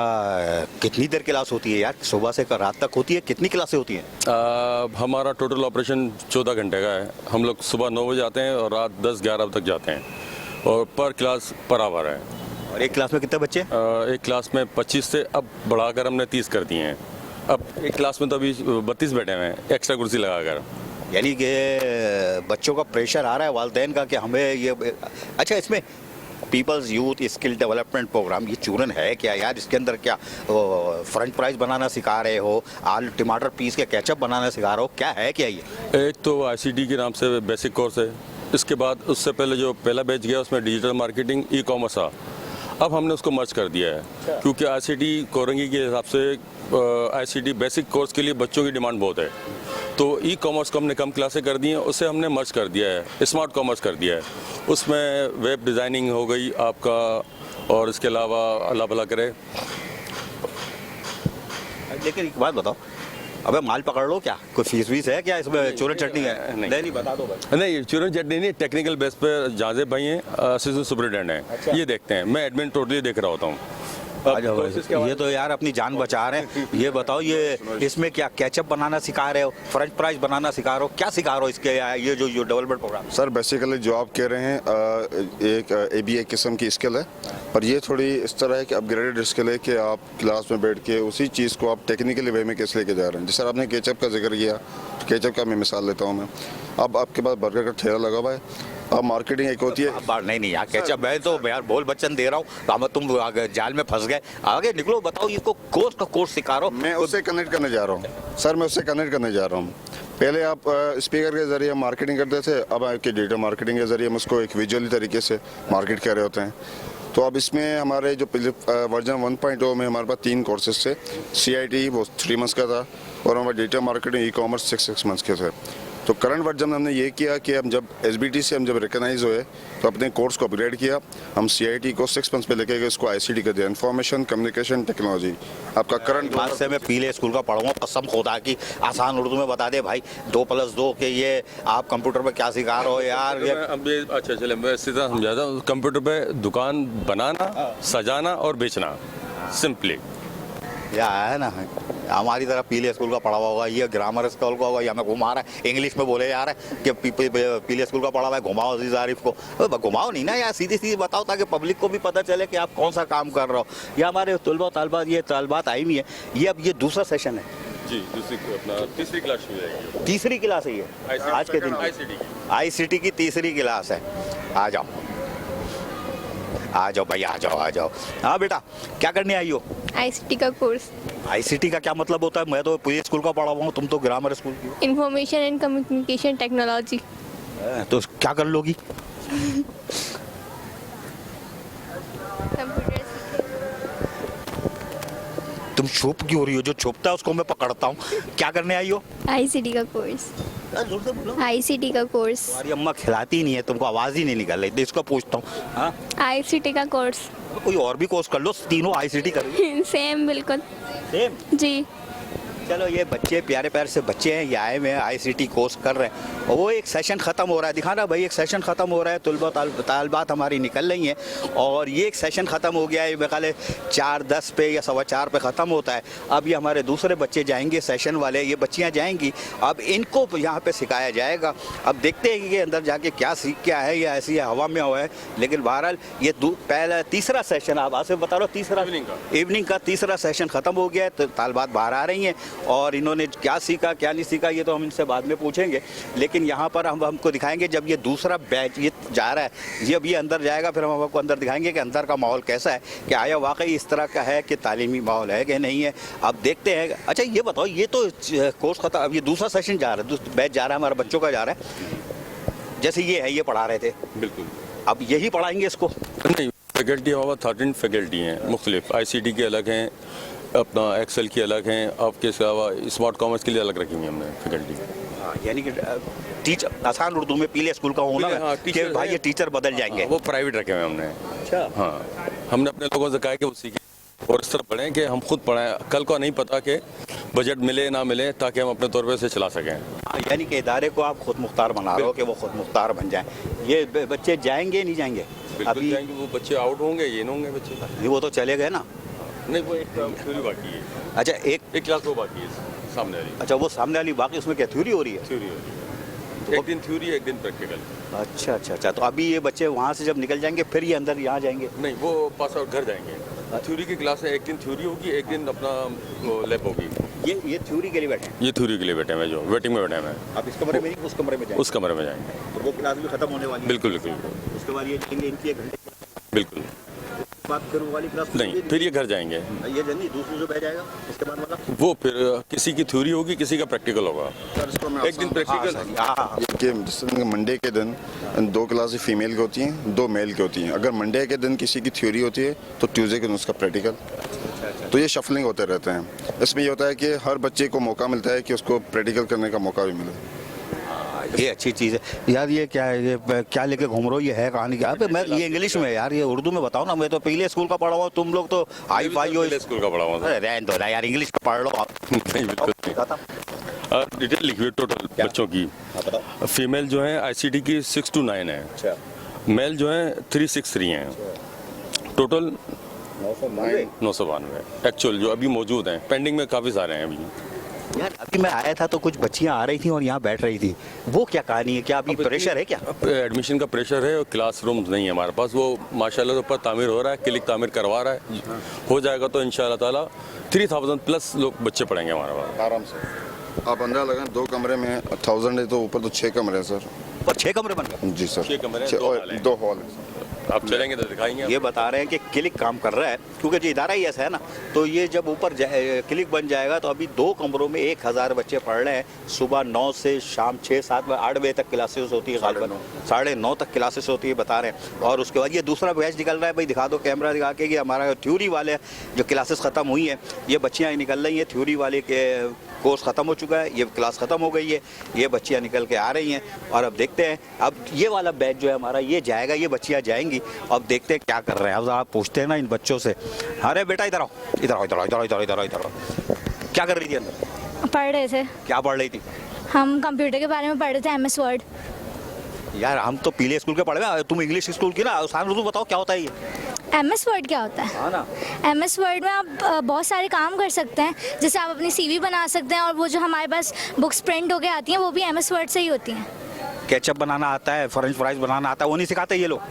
कितनी देर क्लास होती है यार? सुबह से रात तक होती है? कितनी क्लासें होती हैं? हमारा टोटल ऑपरेशन 14 घंटे का है। हम लोग सुबह 9 बजे आते हैं और रात 10-11 बजे तक जाते हैं, और पर क्लास पर आवर है। और एक क्लास में कितने बच्चे? एक क्लास में 25 से अब बढ़ाकर हमने 30 कर दिए हैं। अब एक क्लास में तो अभी 32 बैठे हुए हैं एक्स्ट्रा कुर्सी लगाकर। यानी कि बच्चों का प्रेशर आ रहा है वालिदैन का कि हमें ये। अच्छा, इसमें People's youth skill development programme ये चूरन है क्या यार? इसके अंदर क्या फ्रेंच फ्राइज बनाना सिखा रहे हो, आलू टमाटर पीस के केचप बनाना सिखा रहे हो, क्या है क्या ये? एक तो ICT के नाम से बेसिक कोर्स है, इसके बाद उससे पहले जो पहला बैच गया उसमें डिजिटल मार्केटिंग, ई-कॉमर्स था। अब हमने उसको मर्ज कर दिया है क्योंकि ICT कोरंगी के हिसाब से ICT बेसिक कोर्स के लिए बच्चों की डिमांड बहुत है, तो ई-कॉमर्स को हमने कम क्लासें कर दी हैं, उससे हमने मर्ज कर दिया है, स्मार्ट कॉमर्स कर दिया है। उसमें वेब डिज़ाइनिंग हो गई आपका, और इसके अलावा अल्लाह भला करे। लेकिन एक बात बताओ, अबे माल पकड़ लो, क्या कोई फीस है क्या इसमें? चूरन चटनी है? नहीं बता दो भाई। नहीं, चूरन चटनी नहीं, टेक्निकल बेस पे जाजेब भाई हैं, असिस्टेंट सुपरिटेंडेंट हैं। अच्छा। ये देखते हैं, मैं एडमिन टोटली देख रहा होता हूँ। ये तो यार अपनी जान बचा रहे हैं। ये बताओ, ये इसमें क्या केचप बनाना सिखा रहे हो, फ्रेंच फ्राइज बनाना सिखा रहे हो, क्या सिखा रहे हो इसके ये जो डेवलपमेंट प्रोग्राम? सर बेसिकली जो आप कह रहे हैं एक ABA किस्म की स्किल है, पर ये थोड़ी इस तरह है कि अपग्रेडेड स्किल है कि आप क्लास में बैठ के उसी चीज़ को आप टेक्निकली वे में कैसे लेके जा रहे हैं। जैसे आपने केचप का जिक्र किया, केचप का मैं मिसाल लेता हूँ मैं। अब आपके पास बर्गर का ठेला लगा हुआ है, अब मार्केटिंग एक होती है। नहीं यार, केचप मैं तो यार बोल बच्चन दे रहा हूँ, तुम जाल में फंस गए, आगे निकलो। बताओ, इसको कोर्स सिखा रहा हूँ मैं उससे कनेक्ट करने जा रहा हूँ सर, मैं उससे कनेक्ट करने जा रहा हूँ। पहले आप स्पीकर के ज़रिए मार्केटिंग करते थे, अब आपके डिजिटल मार्केटिंग के ज़रिए हम उसको एक विजुअली तरीके से मार्केट कर रहे होते हैं। तो अब इसमें हमारे जो वर्जन 1.0 में हमारे पास 3 कोर्सेज थे। CIT वो 3 मंथ्स का था, और हमारे डिजिटल मार्केटिंग ई-कॉमर्स 6 मंथ्स के थे। तो करंट वर्जन में हमने ये किया कि हम जब SBT से हम जब रिकगनाइज हुए तो अपने कोर्स को अपग्रेड किया। हम CIT को 6 मंथ्स पे लेके गए, इसको ICT कर दिया, इन्फॉर्मेशन कम्युनिकेशन टेक्नोलॉजी। आपका करंट बात से मैं पीले स्कूल का पढ़ूंगा, कसम खुदा की, आसान उर्दू में बता दे भाई, 2+2 के ये आप कंप्यूटर पे क्या सिखा रहे हो यार? अच्छा चले, मैं सीधा समझाता हूँ। कंप्यूटर पे दुकान बनाना, सजाना और बेचना, सिंपली। या है ना, हमारी तरह पीले स्कूल का पढ़ा हुआ होगा, ये ग्रामर स्कूल का होगा, या हमें घुमा रहा है, इंग्लिश में बोले जा रहा है कि पीले स्कूल का पढ़ा हुआ है, घुमाओ अजीज आरिफ को। घुमाओ नहीं ना यार, सीधी सीधी बताओ ताकि पब्लिक को भी पता चले कि आप कौन सा काम कर रहे हो। ये हमारे तलबा तालबात, ये तालबात आई हुई है। ये अब ये दूसरा सेशन है जी, अपना तीसरी क्लास शुरू है। तीसरी क्लास है ये आज के दिन? ICT की तीसरी क्लास है। आ जाओ भाई, आ जाओ। हाँ बेटा, क्या करने आई हो? ICT का कोर्स। ICT का क्या मतलब होता है? मैं तो पूरे स्कूल का पढ़ा हुआ हूँ, तुम तो ग्रामर स्कूल की। Information and communication technology. तो क्या कर लोगी? कंप्यूटर। तुम चुप क्यों हो रही हो? जो छुपता है उसको मैं पकड़ता हूँ। क्या करने आई हो? ICT का कोर्स। जोर से बोलो। आईसीटी का कोर्स। हमारी अम्मा खिलाती नहीं है, तुमको आवाज़ ही नहीं निकल रही, तो इसको पूछता हूँ। हाँ, आईसीटी का कोर्स। कोई और भी कोर्स कर लो, तीनों आईसीटी करो। सेम बिल्कुल। सेम। जी। चलो ये बच्चे प्यारे प्यारे से बच्चे हैं, ये आए हुए हैं आईसीटी कोर्स कर रहे हैं, और वो एक सेशन ख़त्म हो रहा है, दिखाना भाई एक सेशन ख़त्म हो रहा है, तुलबा तालबात हमारी निकल रही हैं, और ये एक सेशन ख़त्म हो गया है, मेरे ख्याल 4:10 पे या 4:15 पे ख़त्म होता है। अब ये हमारे दूसरे बच्चे जाएंगे सेशन वाले, ये बच्चियाँ जाएंगी, अब इनको यहाँ पे सिखाया जाएगा। अब देखते हैं कि अंदर जाके क्या सीख क्या है, या ऐसी हवा में हुआ है, लेकिन बहरहाल ये पहला तीसरा सेशन, आप आज से बता रहे हो, तीसरा इवनिंग का तीसरा सेशन ख़त्म हो गया है, तो तालबात बाहर आ रही हैं, और इन्होंने क्या सीखा क्या नहीं सीखा ये तो हम इनसे बाद में पूछेंगे, लेकिन यहाँ पर हम हमको दिखाएंगे जब ये दूसरा बैच ये जा रहा है, जब ये अंदर जाएगा फिर हम आपको अंदर दिखाएंगे कि अंदर का माहौल कैसा है, कि आया वाकई इस तरह का है कि तालीमी माहौल है कि नहीं है। अब देखते हैं। अच्छा ये बताओ, ये तो कोर्स खत्म, अब ये दूसरा सेशन जा रहा है, बैच जा रहा है, हमारे बच्चों का जा रहा है, जैसे ये है, ये पढ़ा रहे थे, बिल्कुल अब यही पढ़ाएंगे इसको? नहीं, फैकल्टी हमारा 13 फैकल्टी हैं मुख्तलिफ, आईसीटी के अलग हैं, अपना एक्सेल की अलग हैं, आपके अलावा स्मार्ट कॉमर्स के लिए अलग रखी हुई हमने फैकल्टी। यानी कि टीचर आसान उर्दू में पीले स्कूल का होना है कि भाई ये टीचर बदल जाएंगे, वो प्राइवेट रखे हुए हमने। अच्छा। हाँ, हमने अपने लोगों से कहा कि वो सीखें और इस तरह पढ़ें कि हम खुद पढ़ाएं, कल को नहीं पता कि बजट मिले ना मिले, ताकि हम अपने तौर पर इसे चला सकें। यानी कि इदारे को आप खुद मुख्तार बना रहे हो कि वो खुद मुख्तार बन जाएं। ये बच्चे जाएंगे नहीं जाएंगे? अभी जाएंगे, वो बच्चे आउट होंगे, ये नहीं होंगे बच्चे। नहीं, वो तो चले गए ना। नहीं, वो एक थ्योरी बाकी है। अच्छा, एक क्लास वो बाकी है सामने वाली। अच्छा, वो सामने वाली बाकी, उसमें क्या थ्योरी हो रही है? थ्योरी हो रही है, एक दिन थ्योरी एक दिन प्रैक्टिकल। अच्छा अच्छा अच्छा, तो अभी ये बच्चे वहाँ से जब निकल जाएंगे फिर ये अंदर यहाँ जाएंगे? नहीं, वो पास आउट घर जाएंगे। थ्योरी की क्लास है, एक दिन थ्योरी होगी, एक दिन अपना लैब होगी। ये थ्योरी के लिए बैठे हैं? ये थ्योरी के लिए बैठे हैं, जो वेटिंग में बैठे हैं। आप इस कमरे में नहीं, उस कमरे में जाएंगे? उस कमरे में जाएंगे, तो वो क्लास भी खत्म होने वाली है? बिल्कुल बिल्कुल। उसके बाद ये जाएंगे इनकी 1 घंटे, बिल्कुल। बात करूँ वाली क्लास नहीं, फिर ये घर जाएंगे। ये नहीं, दूसरी जो बैठ जाएगा उसके बाद मतलब वो फिर किसी की थ्योरी होगी, किसी का प्रैक्टिकल होगा, एक दिन प्रैक्टिकल। जैसे मंडे के दिन 2 क्लासेस फीमेल की होती हैं, 2 मेल की होती हैं। अगर मंडे के दिन किसी की थ्योरी होती है तो ट्यूसडे के दिन उसका प्रैक्टिकल। तो ये शफलिंग होते रहते हैं। इसमें ये होता है कि हर बच्चे को मौका मिलता है कि उसको प्रैक्टिकल करने का मौका भी मिले। ये अच्छी चीज़ है यार। ये क्या है, ये क्या लेके घूम रहे हो, ये है कहानी क्या? मैं ये इंग्लिश में यार, ये उर्दू में बताओ ना। मैं तो पहले स्कूल का पढ़ा हुआ, तुम लोग तो हाई फाई हो। स्कूल का पढ़ा हुआ। अरे रहने दो ना यार, इंग्लिश का पढ़ लो आप। नहीं, बिल्कुल नहीं। डिटेल लिखिए टोटल बच्चों की। फीमेल जो है आईसीटी की 6 to 9 है। अच्छा। मेल जो है 363 हैं। टोटल 992 एक्चुअल जो अभी मौजूद हैं, पेंडिंग में काफ़ी सारे हैं अभी। यार अभी मैं आया था तो कुछ बच्चियां आ रही थी और यहाँ बैठ रही थी, वो क्या कहानी है? क्या अभी प्रेशर है क्या? एडमिशन का प्रेशर है और क्लास रूम्स नहीं है हमारे पास। वो माशाल्लाह ऊपर तामीर हो रहा है, क्लिक तामीर करवा रहा है, हो जाएगा तो इंशाल्लाह ताला 3000+ लोग बच्चे पढ़ेंगे हमारे पास आराम से। आप अंदर लगाएं, 2 कमरे में 1000 है तो ऊपर तो 6 कमरे हैं सर। और 6 कमरे बन गए? जी सर, 6 कमरे, 2 हॉल है। आप चलेंगे तो दिखाएंगे। ये बता रहे हैं कि क्लिक काम कर रहा है, क्योंकि जो इदारा ही ऐसा है ना, तो ये जब ऊपर क्लिक बन जाएगा तो अभी 2 कमरों में 1000 बच्चे पढ़ रहे हैं। सुबह 9 से शाम 6-7 8 बजे तक क्लासेस होती है, 9:30 तक क्लासेस होती है बता रहे हैं। और उसके बाद ये दूसरा बैच निकल रहा है। भाई दिखा दो कैमरा दिखा के कि हमारा थ्योरी वाले जो क्लासेस ख़त्म हुई हैं, ये बच्चियाँ निकल रही हैं। थ्योरी वाले के कोर्स ख़त्म हो चुका है, ये क्लास ख़त्म हो गई है, ये बच्चियाँ निकल के आ रही हैं। और अब देखते हैं, अब ये वाला बैच जो है हमारा ये जाएगा, ये बच्चियाँ जाएंगी। अब देखते हैं क्या कर रहे हैं। अब आप पूछते हैं ना इन बच्चों से, अरे बेटा इधर आओ, इधर आओ, इधर आओ, इधर आओ, इधर इधर इधर आओ। क्या कर रही थी अंदर? पढ़ रहे थे। क्या पढ़ रही थी? हम कंप्यूटर के बारे में पढ़ रहे थे, MS Word। यार हम तो पीले स्कूल के पढ़ रहे, तुम इंग्लिश स्कूल की ना। आसान उर्दू बताओ क्या होता है ये? MS Word क्या होता है? हाँ ना, MS Word में आप बहुत सारे काम कर सकते हैं। जैसे आप अपनी CV बना सकते हैं, और वो जो हमारे पास बुक्स प्रिंट होके आती हैं वो भी MS Word से ही होती हैं। केचप बनाना आता है, फ्रेंच फ्राइज बनाना आता है, वो नहीं सिखाते ये लोग?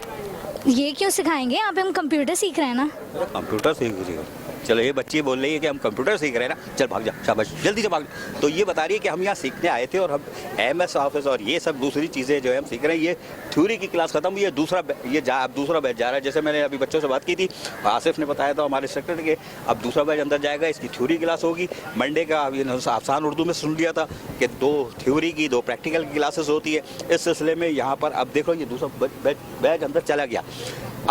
ये क्यों सिखाएंगे? यहाँ पे हम कंप्यूटर सीख रहे हैं ना। कंप्यूटर सीख रही हो? चलो ये बच्ची बोल रही है कि हम कंप्यूटर सीख रहे हैं ना, चल भाग जा, शाबाश, जल्दी से भाग। तो ये बता रही है कि हम यहाँ सीखने आए थे और हम MS ऑफिस और ये सब दूसरी चीज़ें जो है हम सीख रहे हैं। ये थ्योरी की क्लास खत्म हुई है, दूसरा अब दूसरा बैच जा रहा है। जैसे मैंने अभी बच्चों से बात की थी, आसिफ ने बताया था हमारे सेक्रेटरी के, अब दूसरा बैच अंदर जाएगा, इसकी थ्योरी क्लास होगी। मंडे का आसान उर्दू में सुन लिया था कि 2 थ्योरी की 2 प्रैक्टिकल की क्लासेस होती है। इस सिलसिले में यहाँ पर अब देखो ये दूसरा बैच अंदर चला गया।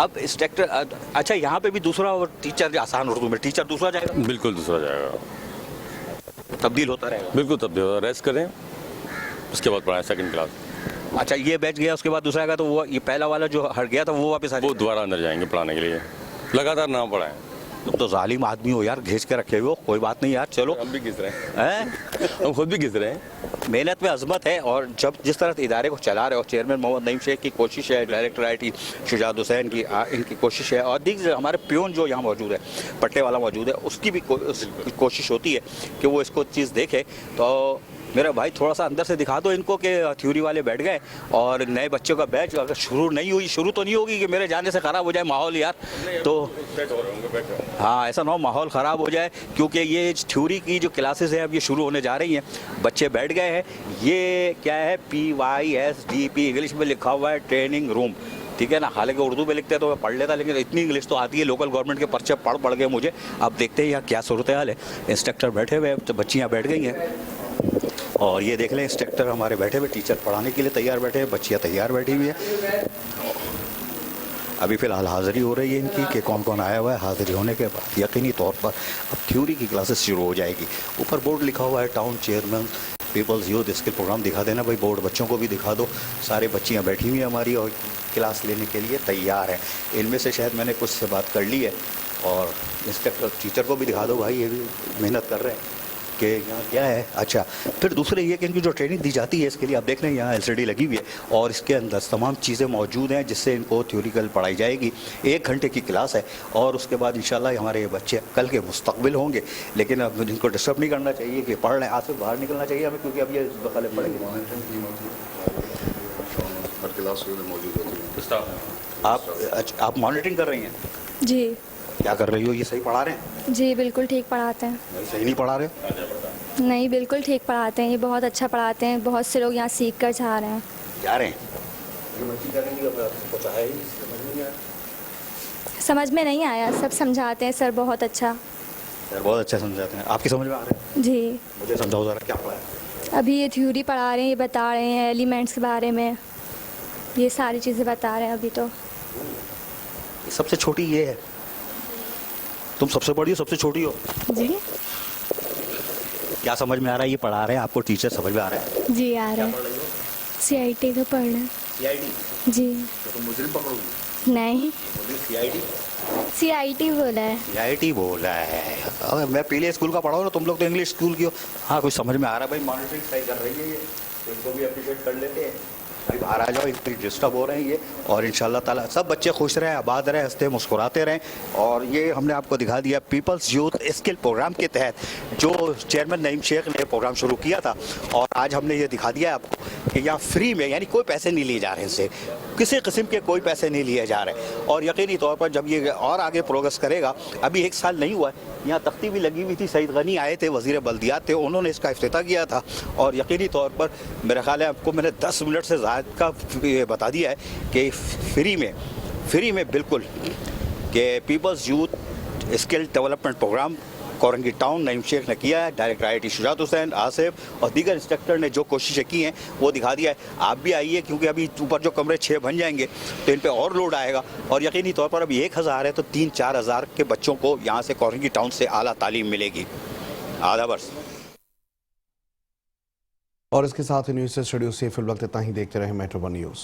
अब इंस्ट्रक्टर, अच्छा यहाँ पे भी दूसरा टीचर, आसान उर्दू में टीचर दूसरा जाएगा? बिल्कुल दूसरा जाएगा, तब्दील होता रहेगा। बिल्कुल तब्दील होता। रेस्ट करें, उसके बाद पढ़ाएं सेकंड क्लास। अच्छा, ये बैच गया उसके बाद दूसरा आएगा तो वो ये पहला वाला जो हट गया था वो वापस आ वो दोबारा अंदर जाएंगे पढ़ाने के लिए, लगातार नाम पढ़ाएं। तुम तो जालिम आदमी हो यार, घिस के रखे हो। कोई बात नहीं यार, चलो हम भी घिस रहे हैं, हम खुद भी घिस रहे हैं। मेहनत में अजमत है। और जब जिस तरह इदारे को चला रहे हो, चेयरमैन मोहम्मद नईम शेख की कोशिश है, डायरेक्टर IT शुजात हुसैन की इनकी कोशिश है, और दीजिए हमारे प्यून जो यहाँ मौजूद है, पट्टे वाला मौजूद है, उसकी भी कोशिश होती है कि वो इसको चीज़ देखे। तो मेरा भाई थोड़ा सा अंदर से दिखा दो इनको कि थ्योरी वाले बैठ गए और नए बच्चों का बैच अगर शुरू नहीं हुई, शुरू तो नहीं होगी कि मेरे जाने से ख़राब हो जाए माहौल यार। तो हाँ, ऐसा ना हो माहौल ख़राब हो जाए, क्योंकि ये थ्योरी की जो क्लासेस हैं अब ये शुरू होने जा रही हैं, बच्चे बैठ गए हैं। ये क्या है, PYSDP इंग्लिश में लिखा हुआ है, ट्रेनिंग रूम, ठीक है ना। हालांकि उर्दू में लिखते हैं तो मैं पढ़ लेता, लेकिन इतनी इंग्लिश तो आती है, लोकल गवर्नमेंट के पर्चे पढ़ गए मुझे। अब देखते हैं यहाँ क्या सूरत हाल है। इंस्ट्रक्टर बैठे हुए हैं, तो बच्चियाँ बैठ गई हैं, और ये देख लें इंस्ट्रक्टर हमारे बैठे हुए, टीचर पढ़ाने के लिए तैयार बैठे हैं, बच्चियाँ तैयार बैठी हुई हैं। अभी फ़िलहाल हाज़िरी हो रही है इनकी कि कौन कौन आया हुआ है। हाज़िरी होने के बाद यकीनी तौर पर अब थ्योरी की क्लासेस शुरू हो जाएगी। ऊपर बोर्ड लिखा हुआ है town chairman People's youth skill programme, दिखा देना भाई बोर्ड, बच्चों को भी दिखा दो। सारे बच्चियाँ बैठी हुई हैं हमारी और क्लास लेने के लिए तैयार हैं। इनमें से शायद मैंने कुछ से बात कर ली है, और इंस्ट्रक्टर टीचर को भी दिखा दो भाई, ये भी मेहनत कर रहे हैं कि यहाँ क्या है। अच्छा, फिर दूसरे ये कि इनकी जो ट्रेनिंग दी जाती है इसके लिए आप देख रहे हैं यहाँ LCD लगी हुई है, और इसके अंदर तमाम चीज़ें मौजूद हैं जिससे इनको थ्योरिकल पढ़ाई जाएगी। 1 घंटे की क्लास है, और उसके बाद इंशाल्लाह हमारे ये बच्चे कल के मुस्तकबिल होंगे। लेकिन अब इनको डिस्टर्ब नहीं करना चाहिए कि पढ़ रहे हैं, आज से बाहर निकलना चाहिए हमें, क्योंकि अब ये बकाले पढ़ेंगे। आप मॉनिटरिंग कर रही हैं जी। क्या कर रही हो, ये सही पढ़ा रहे हैं? जी बिल्कुल ठीक पढ़ाते हैं। नहीं, सही नहीं पढ़ा रहे? नहीं, बिल्कुल ठीक पढ़ाते हैं, ये बहुत अच्छा पढ़ाते हैं, बहुत से लोग यहाँ सीख कर जा रहे हैं। समझ में नहीं आया, सब समझाते हैं सर, बहुत अच्छा। सर बहुत अच्छा समझाते हैं, आपकी समझ में आ रहा है? जी। मुझे समझाओ ज़रा क्या पढ़ा है। अभी ये थ्योरी पढ़ा रहे हैं, ये बता रहे हैं एलिमेंट्स के बारे में, ये सारी चीज़ें बता रहे हैं अभी। तो सबसे छोटी ये है, तुम सबसे बड़ी हो, सबसे छोटी हो जी। क्या समझ में आ रहा है ये पढ़ा रहे हैं आपको, टीचर समझ में आ रहा है? जी आ रहा है। CIT का पढ़ रहे हैं। CID? जी। तो तुम मुजरिम पकड़ोगी? नहीं, CIT बोला है। CIT बोला है। अगर मैं पहले स्कूल का पढ़ा हूँ ना, तुम लोग तो इंग्लिश स्कूल की हो। हाँ, कुछ समझ में आ रहा है भाई, मॉनिटरिंग सही कर रही है ये, तो इनको भी अप्रिशिएट कर लेते हैं भाई। बाहर आ जाओ, इतनी डिस्टर्ब हो रहे हैं ये, और इंशाल्लाह ताला सब बच्चे खुश रहें, आबाद रहें, हंसते मुस्कुराते रहें। और ये हमने आपको दिखा दिया पीपल्स यूथ स्किल प्रोग्राम के तहत जो चेयरमैन नईम शेख ने प्रोग्राम शुरू किया था, और आज हमने ये दिखा दिया आपको कि यहाँ फ्री में, यानी कोई पैसे नहीं लिए जा रहे इनसे, किसी किस्म के कोई पैसे नहीं लिए जा रहे। और यकीनी तौर पर जब ये और आगे प्रोग्रेस करेगा, अभी 1 साल नहीं हुआ है, यहाँ तख्ती भी लगी हुई थी, सईद गनी आए थे, वज़ीर बल्दियात थे, उन्होंने इसका इफ्तिताह किया था। और यकीनी तौर पर मेरा ख्याल है आपको मैंने 10 मिनट से ज़्यादा का बता दिया है कि फ्री में बिल्कुल कि peoples youth skill development program Korangi town Naeem Sheikh ने किया है। डायरेक्टर IT शुजात हुसैन, आसिफ और दीगर इंस्ट्रक्टर ने जो कोशिशें की हैं वो दिखा दिया है। आप भी आइए, क्योंकि अभी ऊपर जो कमरे 6 बन जाएंगे तो इन पे और लोड आएगा, और यकीनी तौर पर अभी 1000 है तो 3-4 हज़ार के बच्चों को यहाँ से कोरंगी टाउन से आला तालीम मिलेगी। आधा बर्स। और इसके साथ ही न्यूज़ से स्टूडियो से फिल वक्त इतना ही। देखते रहे मेट्रो 1 न्यूज़।